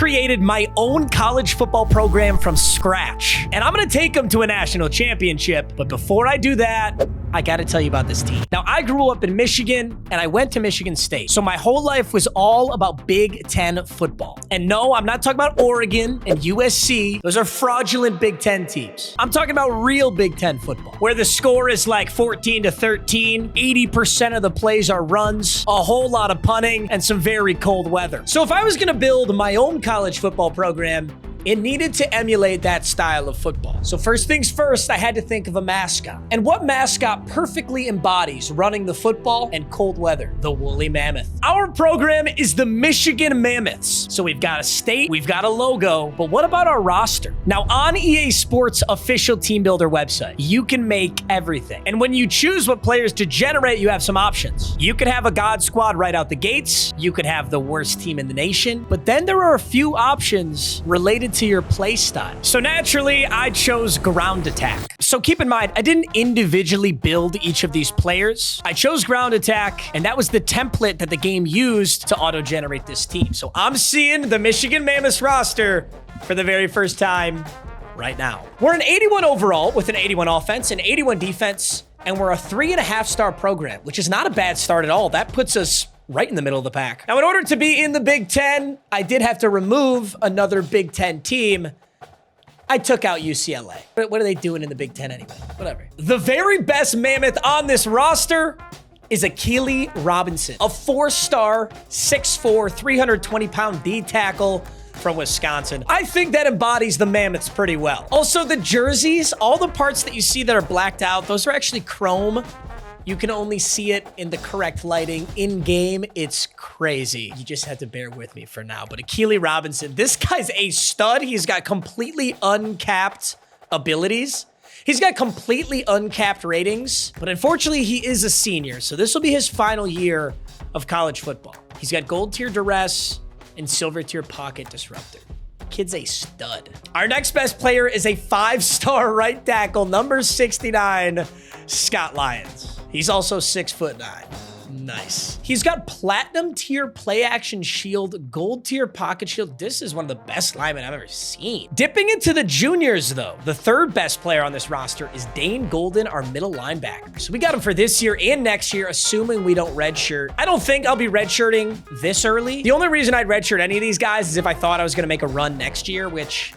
created my own college football program from scratch, and I'm gonna take them to a national championship. But before I do that, I gotta tell you about this team. Now, I grew up in Michigan, and I went to Michigan State. So my whole life was all about Big Ten football. And no, I'm not talking about Oregon and USC. Those are fraudulent Big Ten teams. I'm talking about real Big Ten football, where the score is like 14-13, 80% of the plays are runs, a whole lot of punting, and some very cold weather. So if I was gonna build my own college football program, it needed to emulate that style of football. So first things first, I had to think of a mascot. And what mascot perfectly embodies running the football and cold weather? The woolly mammoth. Our program is the Michigan Mammoths. So we've got a state, we've got a logo, but what about our roster? Now on EA Sports official team builder website, you can make everything. And when you choose what players to generate, you have some options. You could have a God squad right out the gates. You could have the worst team in the nation. But then there are a few options related to your play style. So naturally, I chose ground attack. So keep in mind, I didn't individually build each of these players. I chose ground attack, and that was the template that the game used to auto-generate this team. So I'm seeing the Michigan Mammoths roster for the very first time right now. We're an 81 overall with an 81 offense and 81 defense, and we're a 3.5-star program, which is not a bad start at all. That puts us right in the middle of the pack. Now, in order to be in the Big Ten, I did have to remove another Big Ten team. I took out UCLA. What are they doing in the Big Ten anyway? Whatever. The very best mammoth on this roster is Akili Robinson, a 4-star, 6'4", 320-pound D tackle from Wisconsin. I think that embodies the Mammoths pretty well. Also, the jerseys, all the parts that you see that are blacked out, those are actually chrome. You can only see it in the correct lighting. In game, it's crazy. You just have to bear with me for now. But Akili Robinson, this guy's a stud. He's got completely uncapped abilities. He's got completely uncapped ratings. But unfortunately, he is a senior. So this will be his final year of college football. He's got gold tier duress and silver tier pocket disruptor. Kid's a stud. Our next best player is a 5-star right tackle, number 69, Scott Lyons. He's also 6'9". Nice. He's got platinum tier play action shield, gold tier pocket shield. This is one of the best linemen I've ever seen. Dipping into the juniors though, the third best player on this roster is Dane Golden, our middle linebacker. So we got him for this year and next year, assuming we don't redshirt. I don't think I'll be redshirting this early. The only reason I'd redshirt any of these guys is if I thought I was gonna make a run next year, which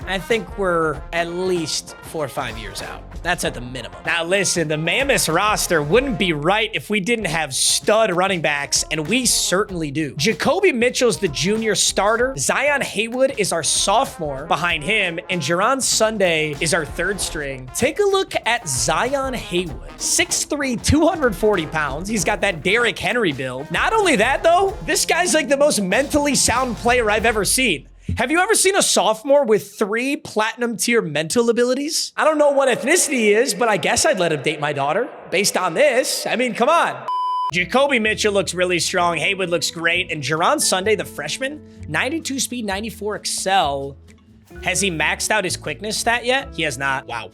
I think we're at least 4 or 5 years out. That's at the minimum. Now listen, the Mammoths roster wouldn't be right if we didn't have stud running backs, and we certainly do. Jacoby Mitchell's the junior starter. Zion Haywood is our sophomore behind him, and Jaron Sunday is our third string. Take a look at Zion Haywood. 6'3", 240 pounds. He's got that Derrick Henry build. Not only that though, this guy's like the most mentally sound player I've ever seen. Have you ever seen a sophomore with 3 platinum tier mental abilities? I don't know what ethnicity he is, but I guess I'd let him date my daughter based on this. I mean, come on. Jacoby Mitchell looks really strong. Haywood looks great. And Jaron Sunday, the freshman, 92 speed, 94 excel. Has he maxed out his quickness stat yet? He has not. Wow.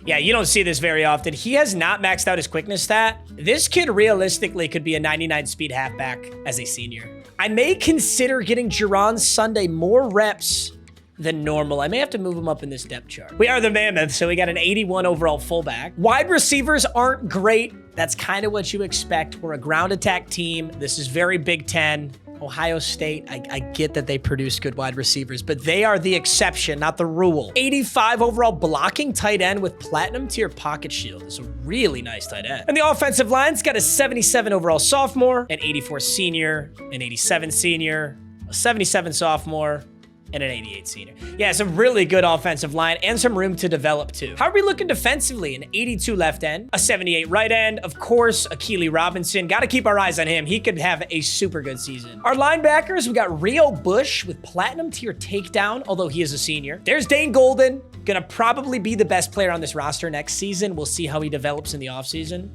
Yeah, you don't see this very often. He has not maxed out his quickness stat. This kid realistically could be a 99 speed halfback as a senior. I may consider getting Jaron Sunday more reps than normal. I may have to move him up in this depth chart. We are the Mammoths, so we got an 81 overall fullback. Wide receivers aren't great. That's kind of what you expect. We're a ground attack team. This is very Big Ten. Ohio State, I get that they produce good wide receivers, but they are the exception, not the rule. 85 overall blocking tight end with platinum tier pocket shield. It's a really nice tight end. And the offensive line's got a 77 overall sophomore, an 84 senior, an 87 senior, a 77 sophomore, and an 88 senior. Yeah, some really good offensive line and some room to develop too. How are we looking defensively? An 82 left end, a 78 right end. Of course, Akili Robinson. Got to keep our eyes on him. He could have a super good season. Our linebackers, we got Rio Bush with platinum tier takedown, although he is a senior. There's Dane Golden. Gonna probably be the best player on this roster next season. We'll see how he develops in the offseason.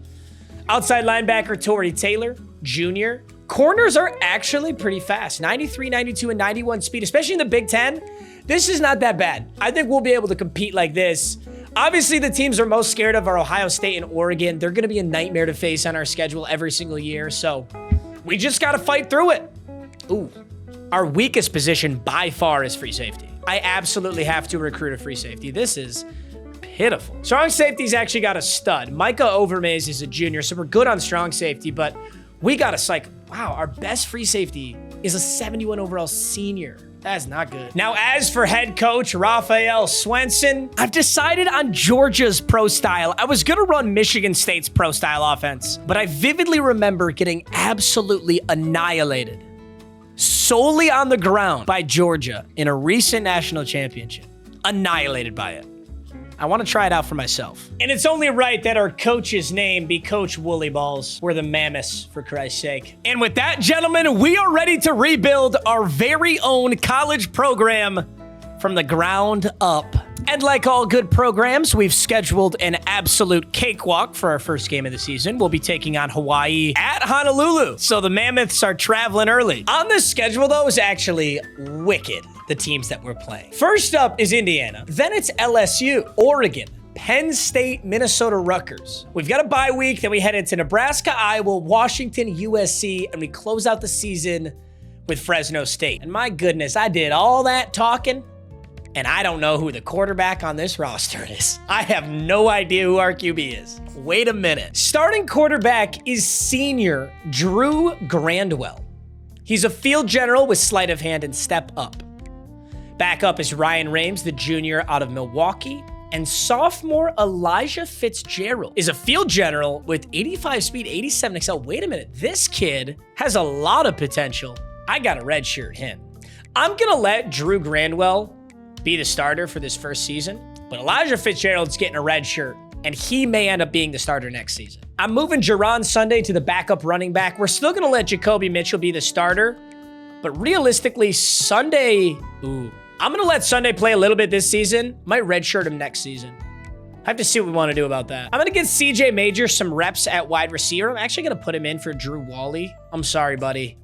Outside linebacker, Torrey Taylor, junior. Corners are actually pretty fast. 93, 92, and 91 speed, especially in the Big Ten. This is not that bad. I think we'll be able to compete like this. Obviously, the teams we're most scared of are Ohio State and Oregon. They're going to be a nightmare to face on our schedule every single year, so we just got to fight through it. Ooh. Our weakest position by far is free safety. I absolutely have to recruit a free safety. This is pitiful. Strong safety's actually got a stud. Micah Overmaze is a junior, so we're good on strong safety, but we got a psych. Wow, our best free safety is a 71 overall senior. That's not good. Now, as for head coach Raphael Swenson, I've decided on Georgia's pro style. I was gonna run Michigan State's pro style offense, but I vividly remember getting absolutely annihilated solely on the ground by Georgia in a recent national championship. Annihilated by it. I want to try it out for myself. And it's only right that our coach's name be Coach Woolly Balls. We're the Mammoths, for Christ's sake. And with that, gentlemen, we are ready to rebuild our very own college program from the ground up. And like all good programs, we've scheduled an absolute cakewalk for our first game of the season. We'll be taking on Hawaii at Honolulu. So the Mammoths are traveling early. On this schedule, though, is actually wicked, the teams that we're playing. First up is Indiana. Then it's LSU, Oregon, Penn State, Minnesota, Rutgers. We've got a bye week. Then we head into Nebraska, Iowa, Washington, USC, and we close out the season with Fresno State. And my goodness, I did all that talking, and I don't know who the quarterback on this roster is. I have no idea who our QB is. Wait a minute. Starting quarterback is senior Drew Grandwell. He's a field general with sleight of hand and step up. Backup is Ryan Rames, the junior out of Milwaukee. And sophomore Elijah Fitzgerald is a field general with 85 speed, 87 excel. Wait a minute. This kid has a lot of potential. I got to redshirt him. I'm going to let Drew Grandwell be the starter for this first season, but Elijah Fitzgerald's getting a red shirt, and he may end up being the starter next season. I'm moving Jerron Sunday to the backup running back. We're still going to let Jacoby Mitchell be the starter, but realistically, Sunday, I'm going to let Sunday play a little bit this season. Might redshirt him next season. I have to see what we want to do about that. I'm going to get CJ Major some reps at wide receiver. I'm actually going to put him in for Drew Wally. I'm sorry, buddy.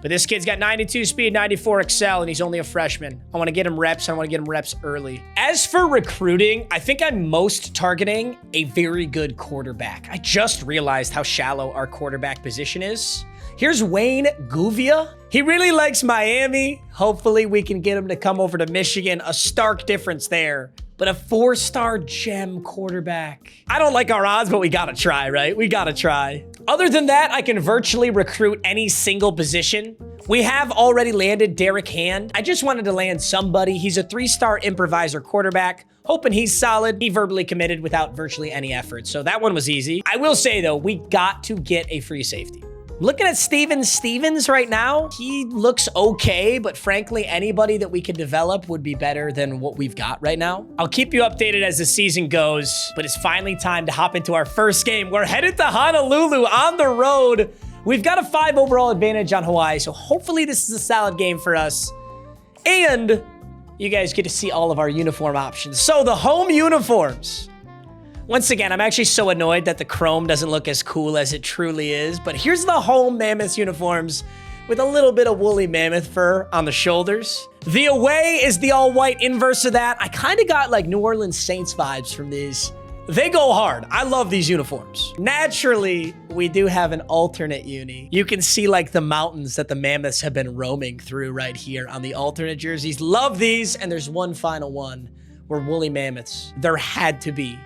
But this kid's got 92 speed, 94 excel, and he's only a freshman. I want to get him reps. I want to get him reps early. As for recruiting, I think I'm most targeting a very good quarterback. I just realized how shallow our quarterback position is. Here's Wayne Guvia. He really likes Miami. Hopefully we can get him to come over to Michigan. A stark difference there. But a 4-star gem quarterback. I don't like our odds, but we gotta try, right? We gotta try. Other than that, I can virtually recruit any single position. We have already landed Derek Hand. I just wanted to land somebody. He's a 3-star improviser quarterback. Hoping he's solid. He verbally committed without virtually any effort. So that one was easy. I will say, though, we got to get a free safety. Looking at Steven Stevens right now, he looks okay, but frankly, anybody that we could develop would be better than what we've got right now. I'll keep you updated as the season goes, but it's finally time to hop into our first game. We're headed to Honolulu on the road. We've got a 5 overall advantage on Hawaii, so hopefully this is a solid game for us. And you guys get to see all of our uniform options. So the home uniforms. Once again, I'm actually so annoyed that the chrome doesn't look as cool as it truly is, but here's the home Mammoth uniforms with a little bit of woolly mammoth fur on the shoulders. The away is the all-white inverse of that. I kind of got like New Orleans Saints vibes from these. They go hard. I love these uniforms. Naturally, we do have an alternate uni. You can see like the mountains that the Mammoths have been roaming through right here on the alternate jerseys. Love these, and there's one final one where woolly mammoths. There had to be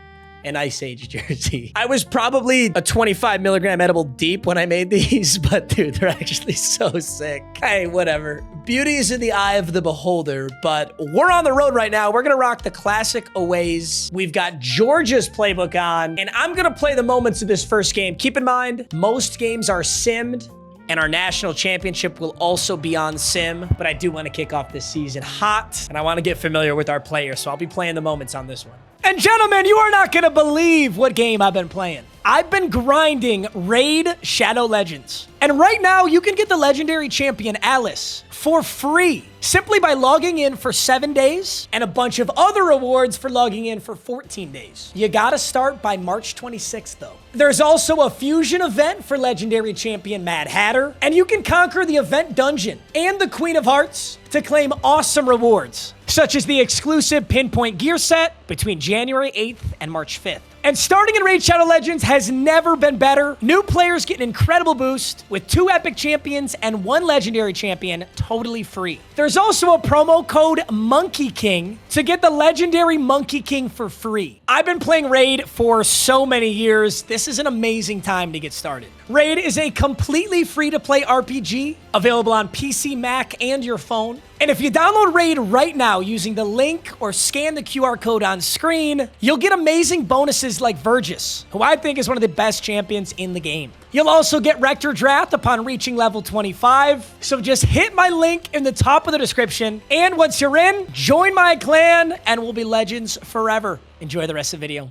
an Ice Age jersey. I was probably a 25 milligram edible deep when I made these, but dude, they're actually so sick. Hey, whatever. Beauty is in the eye of the beholder, but we're on the road right now. We're gonna rock the classic aways. We've got Georgia's playbook on, and I'm gonna play the moments of this first game. Keep in mind, most games are simmed, and our national championship will also be on sim, but I do want to kick off this season hot, and I want to get familiar with our players, so I'll be playing the moments on this one. And gentlemen, you are not going to believe what game I've been playing. I've been grinding Raid Shadow Legends. And right now, you can get the legendary champion Alice for free simply by logging in for 7 days and a bunch of other rewards for logging in for 14 days. You gotta start by March 26th, though. There's also a fusion event for legendary champion Mad Hatter, and you can conquer the event dungeon and the Queen of Hearts to claim awesome rewards, such as the exclusive Pinpoint gear set between January 8th and March 5th. And starting in Raid Shadow Legends has never been better. New players get an incredible boost with 2 epic champions and 1 legendary champion totally free. There's also a promo code Monkey King to get the legendary Monkey King for free. I've been playing Raid for so many years. This is an amazing time to get started. Raid is a completely free-to-play RPG available on PC, Mac, and your phone. And if you download Raid right now using the link or scan the QR code on screen, you'll get amazing bonuses like Vergis, who I think is one of the best champions in the game. You'll also get Rector Drath upon reaching level 25, so just hit my link in the top of the description, and once you're in, join my clan, and we'll be legends forever. Enjoy the rest of the video.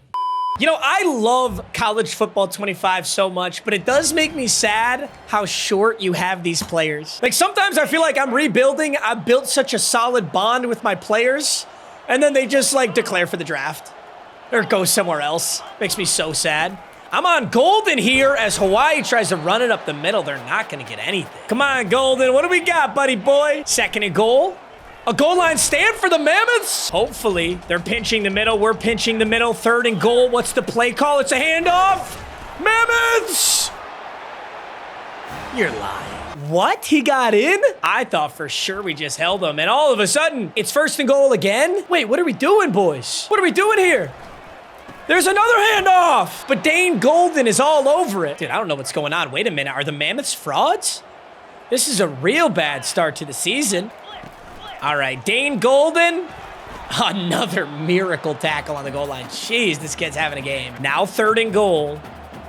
You know, I love college football 25 so much, but it does make me sad how short you have these players. Like, sometimes I feel like I'm rebuilding. I've built such a solid bond with my players, and then they just, like, declare for the draft or go somewhere else. Makes me so sad. I'm on Golden here as Hawaii tries to run it up the middle. They're not going to get anything. Come on, Golden. What do we got, buddy boy? 2nd and goal. A goal line stand for the Mammoths. Hopefully, they're pinching the middle. We're pinching the middle. 3rd and goal. What's the play call? It's a handoff. Mammoths! You're lying. What? He got in? I thought for sure we just held him, and all of a sudden, it's 1st and goal again? Wait, what are we doing, boys? What are we doing here? There's another handoff! But Dane Golden is all over it. Dude, I don't know what's going on. Wait a minute. Are the Mammoths frauds? This is a real bad start to the season. All right, Dane Golden. Another miracle tackle on the goal line. Jeez, this kid's having a game. Now 3rd and goal.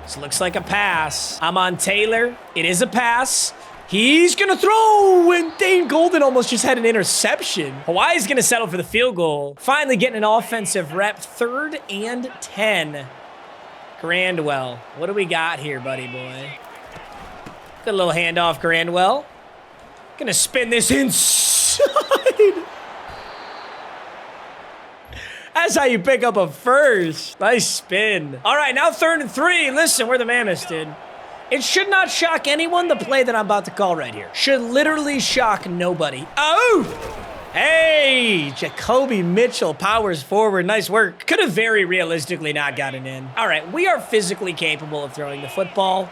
This looks like a pass. I'm on Taylor. It is a pass. He's going to throw, and Dane Golden almost just had an interception. Hawaii's going to settle for the field goal. Finally getting an offensive rep. 3rd and 10. Grandwell. What do we got here, buddy boy? Good little handoff, Grandwell. Going to spin this inside. That's how you pick up a first. Nice spin. All right, now 3rd and 3. Listen, we're the Mammoths, dude. It should not shock anyone, the play that I'm about to call right here. Should literally shock nobody. Oh! Hey, Jacoby Mitchell powers forward. Nice work. Could have very realistically not gotten in. All right, we are physically capable of throwing the football.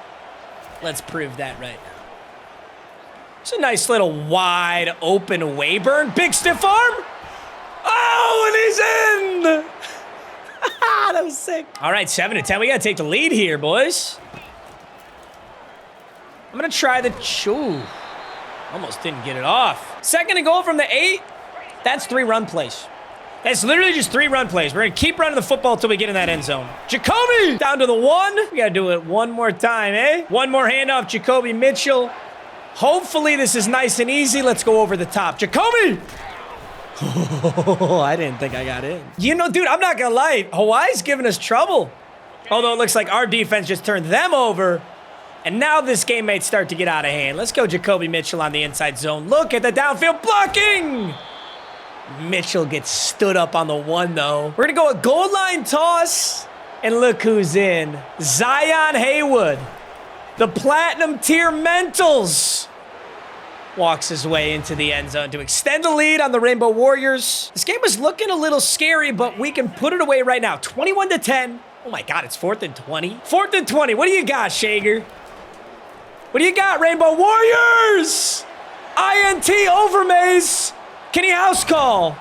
Let's prove that right now. It's a nice little wide open Wayburn. Big stiff arm. Oh, and he's in. That was sick. All right, 7 to 10. We got to take the lead here, boys. I'm going to try the... Ooh, almost didn't get it off. 2nd and goal from the 8. That's 3 run plays. That's literally just 3 run plays. We're going to keep running the football until we get in that end zone. Jacoby down to the 1. We got to do it one more time, eh? One more handoff, Jacoby Mitchell. Hopefully this is nice and easy. Let's go over the top. Jacoby! Oh, I didn't think I got in. You know, dude, I'm not going to lie. Hawaii's giving us trouble. Although it looks like our defense just turned them over. And now this game may start to get out of hand. Let's go Jacoby Mitchell on the inside zone. Look at the downfield blocking. Mitchell gets stood up on the 1, though. We're going to go a goal line toss. And look who's in. Zion Haywood. The Platinum Tier Mentals walks his way into the end zone to extend the lead on the Rainbow Warriors. This game was looking a little scary, but we can put it away right now. 21 to 10. Oh my God, it's 4th and 20. 4th and 20. What do you got, Shager? What do you got, Rainbow Warriors? INT Overmaze. Kenny House call.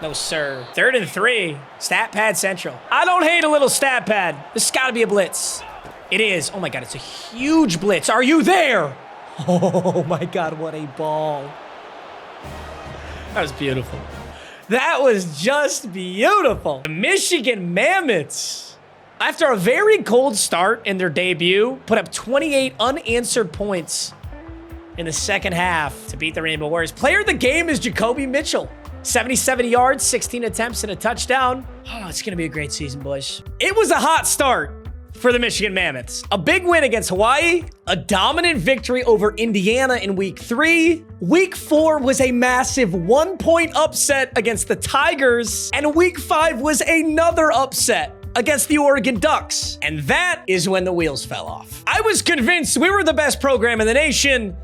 No, sir. 3rd and 3. Stat pad central. I don't hate a little stat pad. This has got to be a blitz. It is. Oh my God, it's a huge blitz. Are you there? Oh my God, what a ball. That was beautiful. That was just beautiful. The Michigan Mammoths, after a very cold start in their debut, put up 28 unanswered points in the 2nd half to beat the Rainbow Warriors. Player of the game is Jacoby Mitchell. 77 yards, 16 attempts, and a touchdown. Oh, it's going to be a great season, boys. It was a hot start for the Michigan Mammoths. A big win against Hawaii, a dominant victory over Indiana in week 3. Week 4 was a massive 1-point upset against the Tigers, and week 5 was another upset against the Oregon Ducks. And that is when the wheels fell off. I was convinced we were the best program in the nation,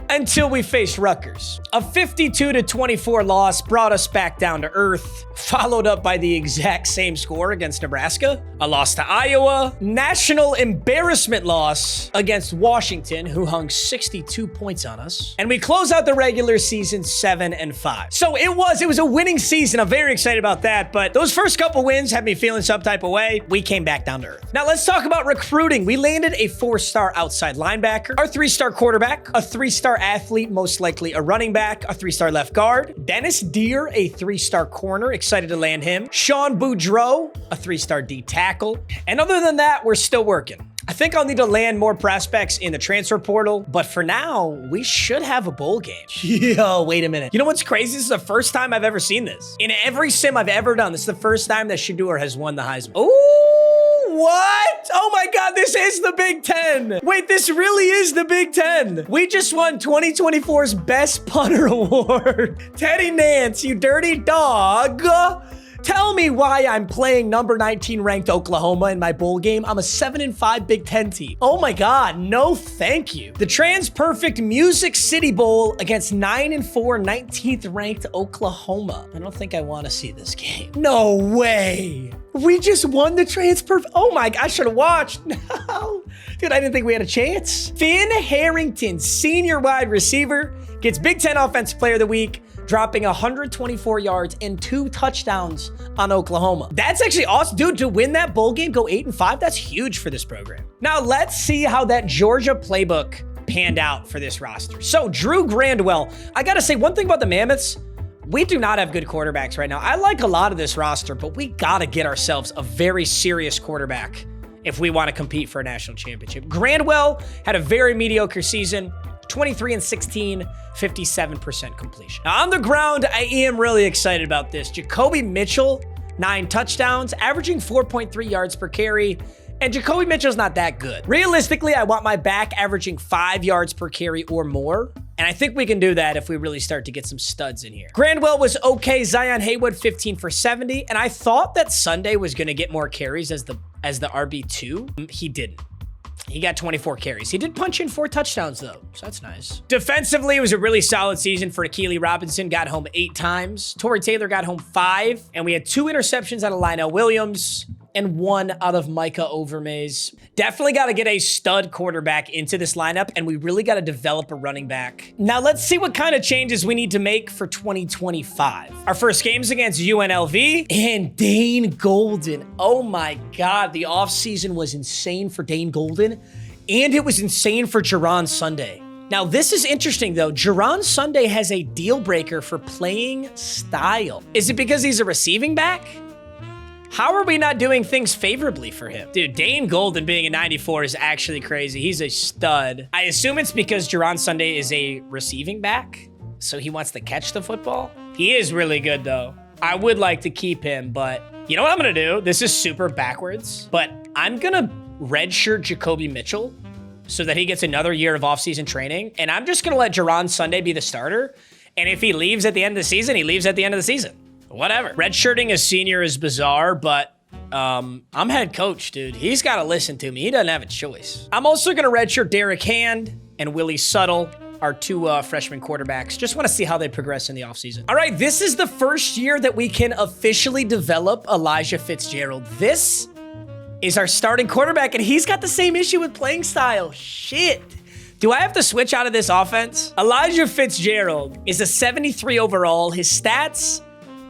until we faced Rutgers. A 52-24 loss brought us back down to earth, followed up by the exact same score against Nebraska, a loss to Iowa, national embarrassment loss against Washington, who hung 62 points on us, and we close out the regular season 7-5. So it was a winning season. I'm very excited about that, but those first couple wins had me feeling some type of way. We came back down to earth. Now let's talk about recruiting. We landed a 4-star outside linebacker, our 3-star quarterback, a 3-star athlete, most likely a running back, a 3-star left guard, Dennis Deere, a 3-star corner, excited to land him, Sean Boudreau, a 3-star D tackle, and other than that, we're still working. I think I'll need to land more prospects in the transfer portal, but for now, we should have a bowl game. Yo, wait a minute. You know what's crazy? This is the first time I've ever seen this. In every sim I've ever done, this is the first time that Shedeur has won the Heisman. Oh, what? Oh my God, this is the Big Ten. Wait, this really is the Big Ten. We just won 2024's Best Punter Award. Teddy Nance, you dirty dog. Tell me why I'm playing number 19 ranked Oklahoma in my bowl game. I'm a 7-5 Big Ten team. Oh my God, no thank you. The Trans-Perfect Music City Bowl against 9-4 19th ranked Oklahoma. I don't think I want to see this game. No way. We just won the Trans-Perfect. Oh my God, I should have watched. No. Dude, I didn't think we had a chance. Finn Harrington, senior wide receiver, gets Big Ten Offensive Player of the Week, dropping 124 yards and 2 touchdowns on Oklahoma. That's actually awesome. Dude, to win that bowl game, go 8-5, that's huge for this program. Now, let's see how that Georgia playbook panned out for this roster. So, Drew Grandwell. I gotta say, one thing about the Mammoths, we do not have good quarterbacks right now. I like a lot of this roster, but we gotta get ourselves a very serious quarterback if we want to compete for a national championship. Grandwell had a very mediocre season. 23-16, 57% completion. Now on the ground, I am really excited about this. Jacoby Mitchell, 9 touchdowns, averaging 4.3 yards per carry. And Jacoby Mitchell's not that good. Realistically, I want my back averaging 5 yards per carry or more. And I think we can do that if we really start to get some studs in here. Grandwell was okay. Zion Haywood, 15 for 70. And I thought that Sunday was going to get more carries as the RB2. He didn't. He got 24 carries. He did punch in 4 touchdowns, though, so that's nice. Defensively, it was a really solid season for Akili Robinson. Got home 8 times. Torrey Taylor got home 5. And we had 2 interceptions out of Lionel Williams and 1 out of Micah Overmaze. Definitely got to get a stud quarterback into this lineup, and we really got to develop a running back. Now, let's see what kind of changes we need to make for 2025. Our first game's against UNLV and Dane Golden. Oh my God, the offseason was insane for Dane Golden, and it was insane for Jerron Sunday. Now, this is interesting, though. Jerron Sunday has a deal breaker for playing style. Is it because he's a receiving back? How are we not doing things favorably for him? Dude, Dane Golden being a 94 is actually crazy. He's a stud. I assume it's because Jerron Sunday is a receiving back, so he wants to catch the football. He is really good, though. I would like to keep him, but you know what I'm going to do? This is super backwards, but I'm going to redshirt Jacoby Mitchell so that he gets another year of offseason training, and I'm just going to let Jerron Sunday be the starter, and if he leaves at the end of the season, he leaves at the end of the season. Whatever. Redshirting a senior is bizarre, but I'm head coach, dude. He's got to listen to me. He doesn't have a choice. I'm also going to redshirt Derek Hand and Willie Suttle, our 2 freshman quarterbacks. Just want to see how they progress in the offseason. All right, this is the first year that we can officially develop Elijah Fitzgerald. This is our starting quarterback, and he's got the same issue with playing style. Shit. Do I have to switch out of this offense? Elijah Fitzgerald is a 73 overall. His stats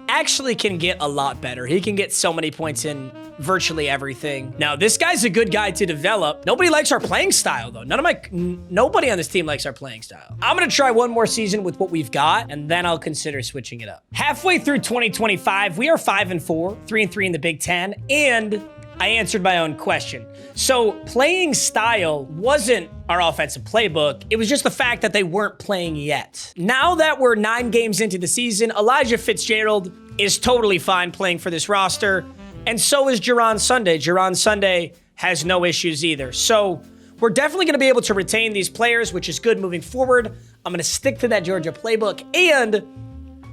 actually can get a lot better. He can get so many points in virtually everything. Now, this guy's a good guy to develop. Nobody likes our playing style, though. Nobody on this team likes our playing style. I'm going to try one more season with what we've got, and then I'll consider switching it up. Halfway through 2025, we are 5-4, 3-3 in the Big Ten, and I answered my own question. So playing style wasn't our offensive playbook. It was just the fact that they weren't playing yet. Now that we're 9 games into the season, Elijah Fitzgerald is totally fine playing for this roster. And so is Jerron Sunday. Jerron Sunday has no issues either. So we're definitely going to be able to retain these players, which is good moving forward. I'm going to stick to that Georgia playbook, and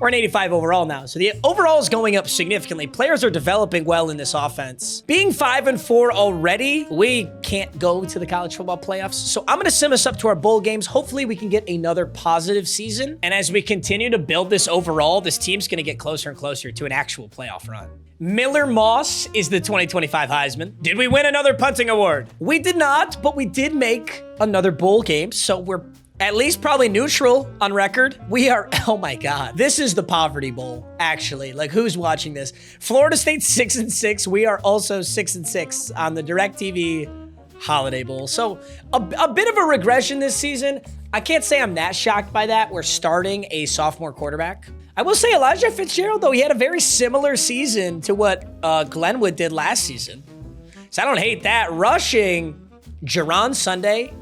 We're an 85 overall now. So the overall is going up significantly. Players are developing well in this offense. Being 5-4 already, we can't go to the college football playoffs. So I'm going to sim us up to our bowl games. Hopefully we can get another positive season. And as we continue to build this overall, this team's going to get closer and closer to an actual playoff run. Miller Moss is the 2025 Heisman. Did we win another punting award? We did not, but we did make another bowl game. So we're at least probably neutral on record. We are, oh my God. This is the Poverty Bowl, actually. Like, who's watching this? Florida State 6-6. We are also 6-6 on the DirecTV Holiday Bowl. So a bit of a regression this season. I can't say I'm that shocked by that. We're starting a sophomore quarterback. I will say Elijah Fitzgerald, though, he had a very similar season to what Glenwood did last season. So I don't hate that. Rushing, Jerron Sunday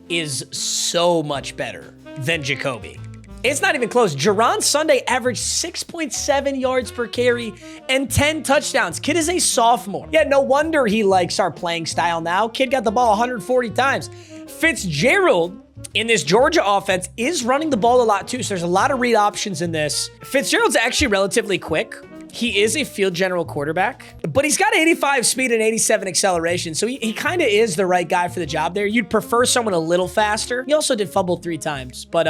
is so much better than Jacoby. It's not even close. Jerron Sunday averaged 6.7 yards per carry and 10 touchdowns. Kid is a sophomore. Yeah, no wonder he likes our playing style now. Kid got the ball 140 times. Fitzgerald in this Georgia offense is running the ball a lot too, so there's a lot of read options in this. Fitzgerald's actually relatively quick. He is a field general quarterback, but he's got 85 speed and 87 acceleration, so he kind of is the right guy for the job there. You'd prefer someone a little faster. He also did fumble 3 times, but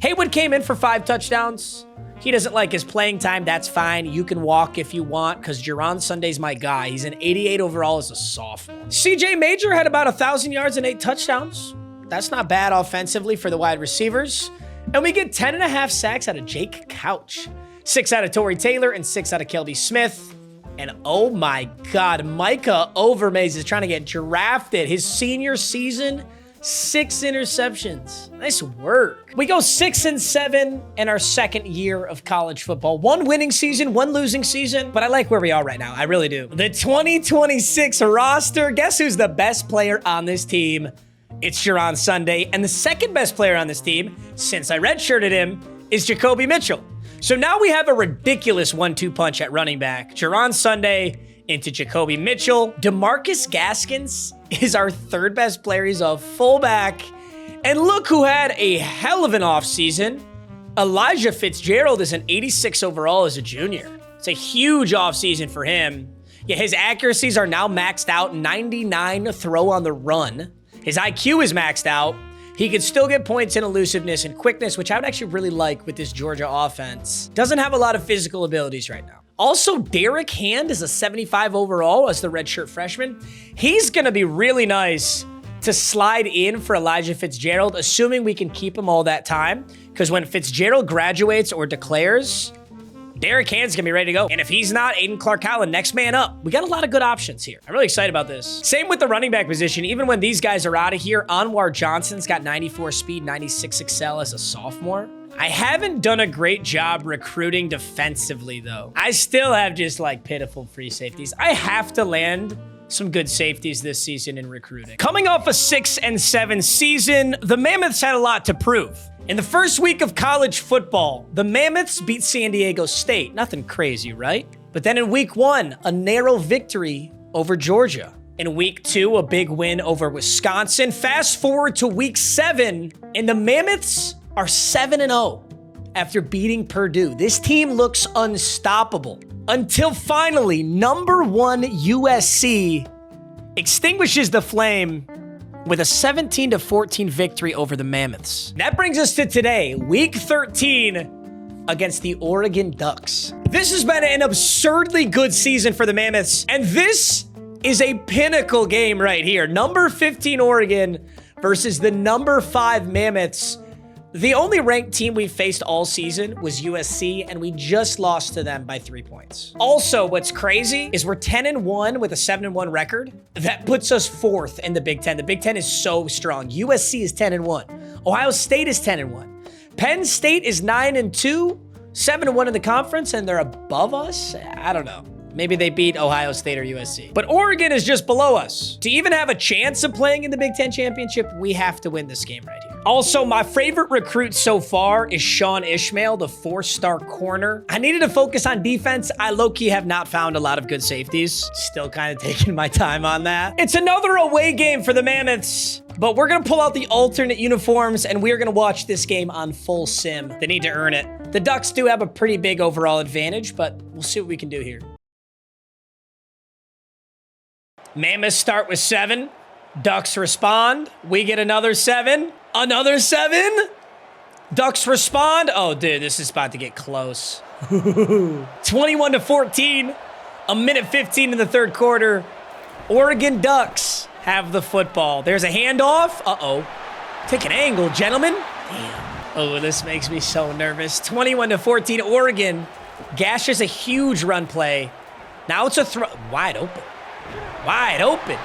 Haywood came in for 5 touchdowns. He doesn't like his playing time. That's fine. You can walk if you want because Jerron Sunday's my guy. He's an 88 overall as a sophomore. CJ Major had about 1,000 yards and 8 touchdowns. That's not bad offensively for the wide receivers. And we get 10.5 sacks out of Jake Couch. 6 out of Torrey Taylor and 6 out of Kelby Smith. And oh my God, Micah Overmaze is trying to get drafted. His senior season, 6 interceptions. Nice work. We go 6-7 in our second year of college football. 1 winning season, 1 losing season, but I like where we are right now. I really do. The 2026 roster, guess who's the best player on this team? It's Jerron Sunday. And the second best player on this team, since I redshirted him, is Jacoby Mitchell. So now we have a ridiculous 1-2 punch at running back. Jerron Sunday into Jacoby Mitchell. DeMarcus Gaskins is our 3rd best player. He's a fullback. And look who had a hell of an offseason. Elijah Fitzgerald is an 86 overall as a junior. It's a huge offseason for him. Yeah, his accuracies are now maxed out. 99 throw on the run. His IQ is maxed out. He could still get points in elusiveness and quickness, which I would actually really like with this Georgia offense. Doesn't have a lot of physical abilities right now. Also, Derek Hand is a 75 overall as the redshirt freshman. He's going to be really nice to slide in for Elijah Fitzgerald, assuming we can keep him all that time. Because when Fitzgerald graduates or declares, Derek Hand's gonna be ready to go. And if he's not, Aiden Clark-Allen, next man up. We got a lot of good options here. I'm really excited about this. Same with the running back position. Even when these guys are out of here, Anwar Johnson's got 94 speed, 96 excel as a sophomore. I haven't done a great job recruiting defensively, though. I still have just like pitiful free safeties. I have to land some good safeties this season in recruiting. Coming off a 6-7 season, the Mammoths had a lot to prove. In the first week of college football, the Mammoths beat San Diego State. Nothing crazy, right? But then in week 1, a narrow victory over Georgia. In week 2, a big win over Wisconsin. Fast forward to week 7, and the Mammoths are 7-0 after beating Purdue. This team looks unstoppable. Until finally, number 1 USC extinguishes the flame with a 17-14 victory over the Mammoths. That brings us to today, week 13 against the Oregon Ducks. This has been an absurdly good season for the Mammoths, and this is a pinnacle game right here. Number 15 Oregon versus the number 5 Mammoths. The only ranked team we faced all season was USC, and we just lost to them by 3 points. Also, what's crazy is we're 10-1 with a 7-1 record. That puts us 4th in the Big Ten. The Big Ten is so strong. USC is 10-1. Ohio State is 10-1. Penn State is 9-2, 7-1 in the conference, and they're above us? I don't know. Maybe they beat Ohio State or USC. But Oregon is just below us. To even have a chance of playing in the Big Ten Championship, we have to win this game right here. Also, my favorite recruit so far is Sean Ishmael, the 4-star corner. I needed to focus on defense. I low-key have not found a lot of good safeties. Still kind of taking my time on that. It's another away game for the Mammoths, but we're going to pull out the alternate uniforms, and we're going to watch this game on full sim. They need to earn it. The Ducks do have a pretty big overall advantage, but we'll see what we can do here. Mammoths start with 7. Ducks respond. We get another 7. Another 7. Ducks respond. Oh, dude, this is about to get close. 21-14. A minute 15 in the third quarter. Oregon Ducks have the football. There's a handoff. Uh-oh. Take an angle, gentlemen. Damn. Oh, this makes me so nervous. 21-14. Oregon gashes a huge run play. Now it's a throw. Wide open. Wide open.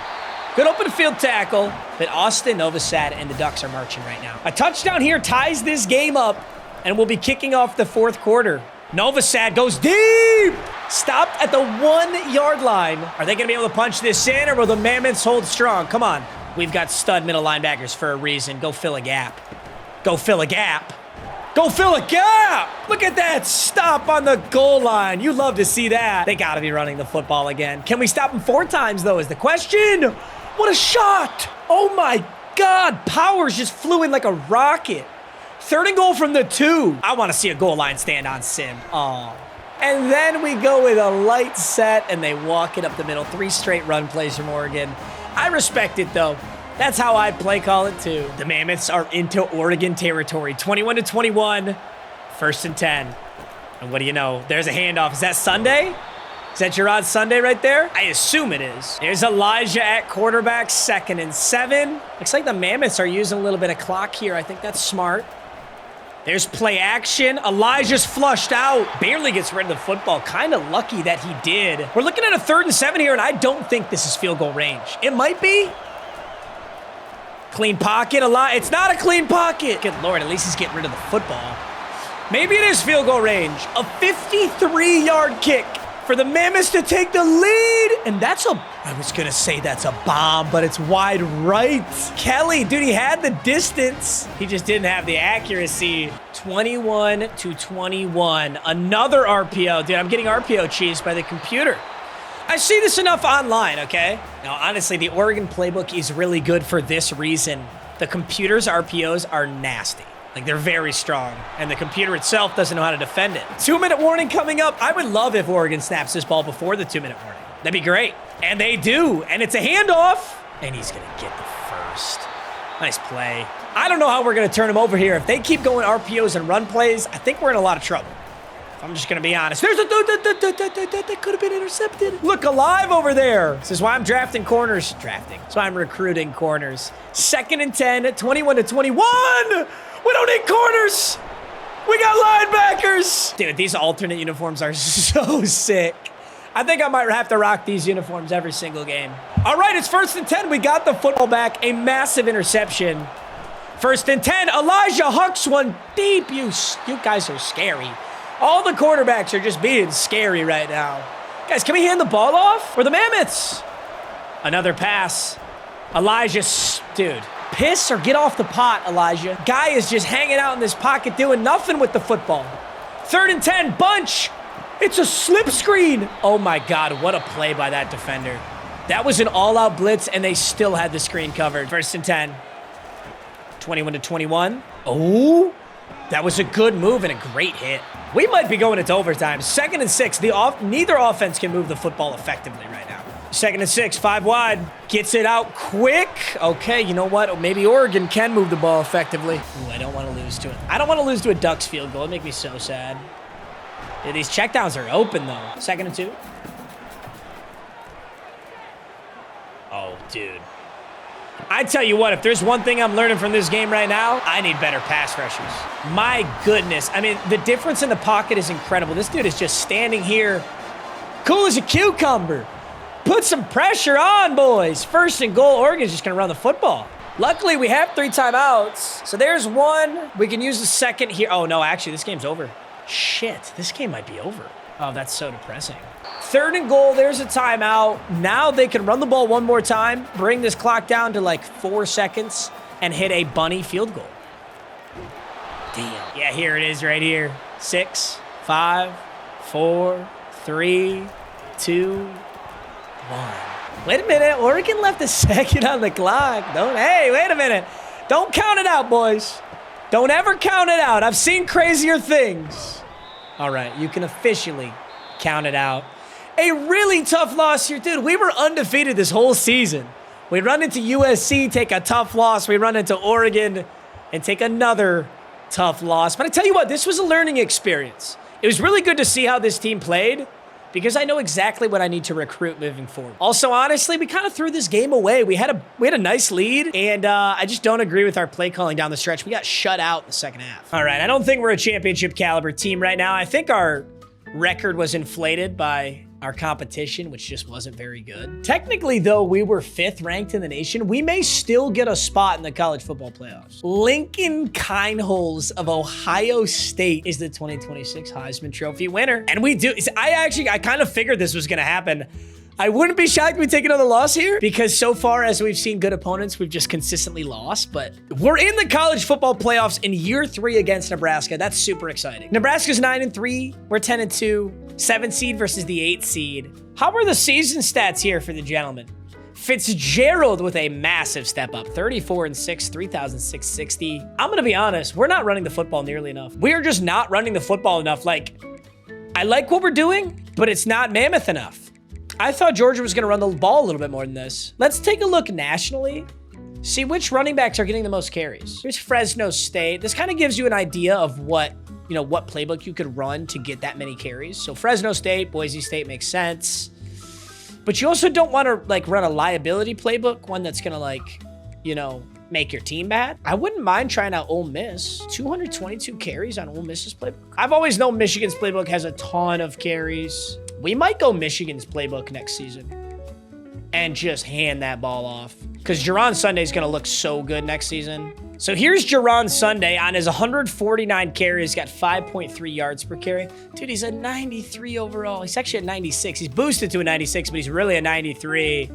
Good open field tackle. But Austin, Novosad, and the Ducks are marching right now. A touchdown here ties this game up, and we'll be kicking off the fourth quarter. Novosad goes deep. Stopped at the 1-yard line. Are they going to be able to punch this in, or will the Mammoths hold strong? Come on. We've got stud middle linebackers for a reason. Go fill a gap. Go fill a gap. Go fill a gap. Look at that stop on the goal line. You love to see that. They got to be running the football again. Can we stop them 4 times, though, is the question. What a shot. Oh, my God. Powers just flew in like a rocket. 3rd and goal from the 2. I want to see a goal line stand on Sim. Oh. And then we go with a light set, and they walk it up the middle. 3 straight run plays from Oregon. I respect it, though. That's how I play call it, too. The Mammoths are into Oregon territory. 21-21. 1st and 10. And what do you know? There's a handoff. Is that Sunday? Is that Gerard Sunday right there? I assume it is. There's Elijah at quarterback. 2nd and 7. Looks like the Mammoths are using a little bit of clock here. I think that's smart. There's play action. Elijah's flushed out. Barely gets rid of the football. Kind of lucky that he did. We're looking at a 3rd and 7 here, and I don't think this is field goal range. It might be. Clean pocket. It's not a clean pocket. Good Lord, at least he's getting rid of the football. Maybe it is field goal range. A 53-yard kick for the Mammoths to take the lead. And that's I was going to say that's a bomb, but it's wide right. Kelly, dude, he had the distance. He just didn't have the accuracy. 21-21. Another RPO. Dude, I'm getting RPO cheesed by the computer. I see this enough online, okay? Now, honestly, the Oregon playbook is really good for this reason. The computer's RPOs are nasty. Like, they're very strong, and the computer itself doesn't know how to defend it. 2-minute warning coming up. I would love if Oregon snaps this ball before the 2-minute warning. That'd be great. And they do, and it's a handoff, and he's going to get the first. Nice play. I don't know how we're going to turn him over here. If they keep going RPOs and run plays, I think we're in a lot of trouble. I'm just going to be honest. There's that could have been intercepted. Look alive over there. This is why I'm drafting corners. That's why I'm recruiting corners. 2nd and 10, 21-21. We don't need corners. We got linebackers. Dude, these alternate uniforms are so sick. I think I might have to rock these uniforms every single game. All right, it's 1st and 10. We got the football back. A massive interception. 1st and 10. Elijah hucks one deep. You guys are scary. All the quarterbacks are just being scary right now. Guys, can we hand the ball off? Or the Mammoths? Another pass. Elijah, dude, piss or get off the pot, Elijah. Guy is just hanging out in this pocket doing nothing with the football. 3rd and 10, bunch. It's a slip screen. Oh my God, what a play by that defender. That was an all-out blitz, and they still had the screen covered. 1st and 10. 21-21. Oh, that was a good move and a great hit. We might be going into overtime. 2nd and 6. Neither offense can move the football effectively right now. 2nd and 6, 5 wide. Gets it out quick. Okay, you know what? Maybe Oregon can move the ball effectively. Ooh, I don't want to lose to it. I don't want to lose to a Ducks field goal. It'd make me so sad. Dude, these checkdowns are open, though. 2nd and 2. Oh, dude. I tell you what, if there's one thing I'm learning from this game right now, I need better pass rushers. My goodness. I mean, the difference in the pocket is incredible. This dude is just standing here, cool as a cucumber. Put some pressure on, boys. 1st and goal. Oregon's just going to run the football. Luckily, we have 3 timeouts. So there's 1. We can use the 2nd here. Oh, no, actually, this game's over. Shit, this game might be over. Oh, that's so depressing. 3rd and goal, there's a timeout. Now they can run the ball one more time, bring this clock down to like 4 seconds, and hit a bunny field goal. Damn. Yeah, here it is right here. 6, 5, 4, 3, 2, 1. Wait a minute. Oregon left a second on the clock. Hey, wait a minute. Don't count it out, boys. Don't ever count it out. I've seen crazier things. All right, you can officially count it out. A really tough loss here. Dude, we were undefeated this whole season. We run into USC, take a tough loss. We run into Oregon and take another tough loss. But I tell you what, this was a learning experience. It was really good to see how this team played because I know exactly what I need to recruit moving forward. Also, honestly, we kind of threw this game away. We had a nice lead, and I just don't agree with our play calling down the stretch. We got shut out in the second half. All right, I don't think we're a championship caliber team right now. I think our record was inflated by our competition, which just wasn't very good. Technically, though, we were 5th ranked in the nation. We may still get a spot in the college football playoffs. Lincoln Kienholz of Ohio State is the 2026 Heisman Trophy winner. And we do. I kind of figured this was going to happen. I wouldn't be shocked if we take another loss here because so far as we've seen good opponents, we've just consistently lost. But we're in the college football playoffs in year 3 against Nebraska. That's super exciting. Nebraska's 9-3. We're 10-2. 7 seed versus the 8 seed. How are the season stats here for the gentleman? Fitzgerald with a massive step up. 34-6, 3,660. I'm going to be honest. We're not running the football nearly enough. We are just not running the football enough. Like, I like what we're doing, but it's not mammoth enough. I thought Georgia was going to run the ball a little bit more than this. Let's take a look nationally. See which running backs are getting the most carries. Here's Fresno State. This kind of gives you an idea of what playbook you could run to get that many carries. So Fresno State, Boise State makes sense. But you also don't want to like run a liability playbook, one that's going to make your team bad. I wouldn't mind trying out Ole Miss. 222 carries on Ole Miss's playbook. I've always known Michigan's playbook has a ton of carries. We might go Michigan's playbook next season and just hand that ball off because Jerron Sunday is going to look so good next season. So here's Jerron Sunday on his 149 carries, got 5.3 yards per carry. Dude, he's a 93 overall. He's actually a 96. He's boosted to a 96, but he's really a 93.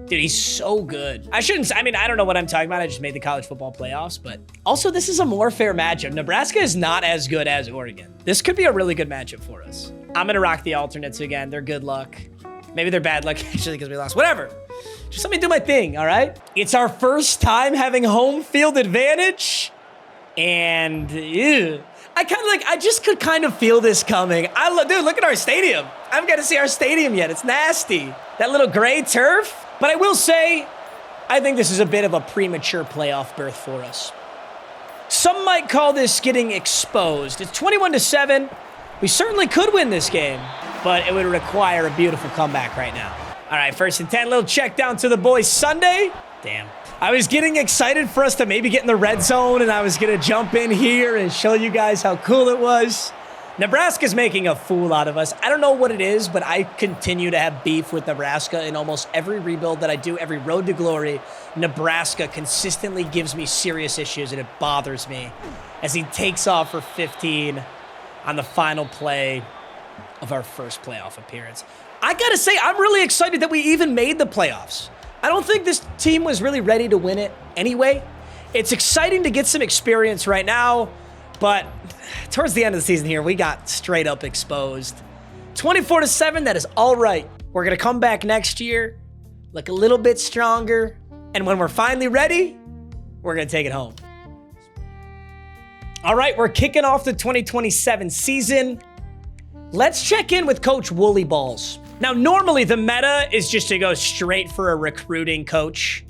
Dude, he's so good. I don't know what I'm talking about. I just made the college football playoffs, but also this is a more fair matchup. Nebraska is not as good as Oregon. This could be a really good matchup for us. I'm going to rock the alternates again. They're good luck. Maybe they're bad luck actually because we lost. Whatever. Just let me do my thing, all right? It's our first time having home field advantage. And I just could kind of feel this coming. Dude, look at our stadium. I haven't got to see our stadium yet. It's nasty. That little gray turf. But I will say, I think this is a bit of a premature playoff berth for us. Some might call this getting exposed. It's 21-7. We certainly could win this game, but it would require a beautiful comeback right now. All right, 1st and 10, little check down to the boys Sunday. Damn. I was getting excited for us to maybe get in the red zone, and I was going to jump in here and show you guys how cool it was. Nebraska's making a fool out of us. I don't know what it is, but I continue to have beef with Nebraska in almost every rebuild that I do, every road to glory. Nebraska consistently gives me serious issues, and it bothers me as he takes off for 15 on the final play of our first playoff appearance. I gotta say, I'm really excited that we even made the playoffs. I don't think this team was really ready to win it anyway. It's exciting to get some experience right now, but towards the end of the season here, we got straight up exposed. 24-7, that is all right. We're gonna come back next year, look a little bit stronger, and when we're finally ready, we're gonna take it home. All right, we're kicking off the 2027 season. Let's check in with Coach Woolly Balls. Now, normally the meta is just to go straight for a recruiting coach.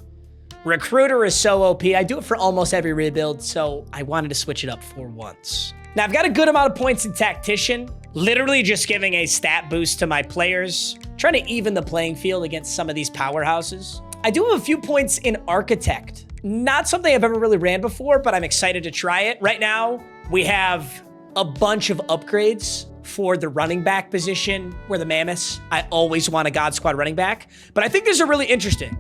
Recruiter is so OP. I do it for almost every rebuild, so I wanted to switch it up for once. Now, I've got a good amount of points in Tactician, literally just giving a stat boost to my players, trying to even the playing field against some of these powerhouses. I do have a few points in Architect. Not something I've ever really ran before, but I'm excited to try it. Right now, we have a bunch of upgrades for the running back position. We're the Mammoths. I always want a God Squad running back, but I think these are really interesting.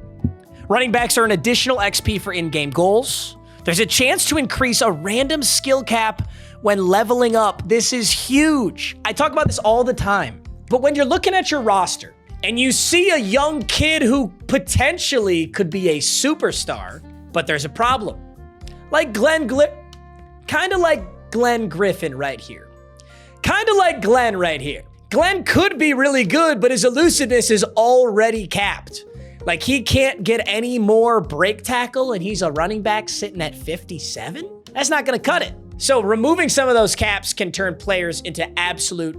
Running backs are an additional XP for in-game goals. There's a chance to increase a random skill cap when leveling up. This is huge. I talk about this all the time, but when you're looking at your roster and you see a young kid who potentially could be a superstar, but there's a problem. Kind of like Glenn Griffin right here. Kind of like Glenn right here. Glenn could be really good, but his elusiveness is already capped. Like, he can't get any more break tackle, and he's a running back sitting at 57? That's not going to cut it. So removing some of those caps can turn players into absolute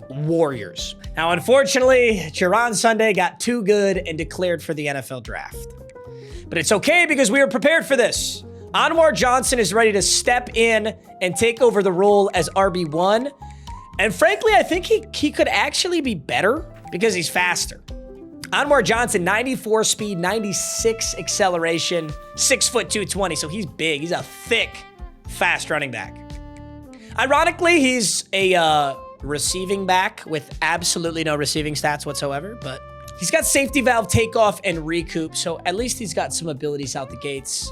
warriors. Now, unfortunately, Jaron Sunday got too good and declared for the NFL draft. But it's okay because we were prepared for this. Anwar Johnson is ready to step in and take over the role as RB1. And frankly, I think he could actually be better because he's faster. Anwar Johnson, 94 speed, 96 acceleration, 6'2", 220. So he's big. He's a thick, fast running back. Ironically, he's a receiving back with absolutely no receiving stats whatsoever, but he's got safety valve takeoff and recoup, so at least he's got some abilities out the gates.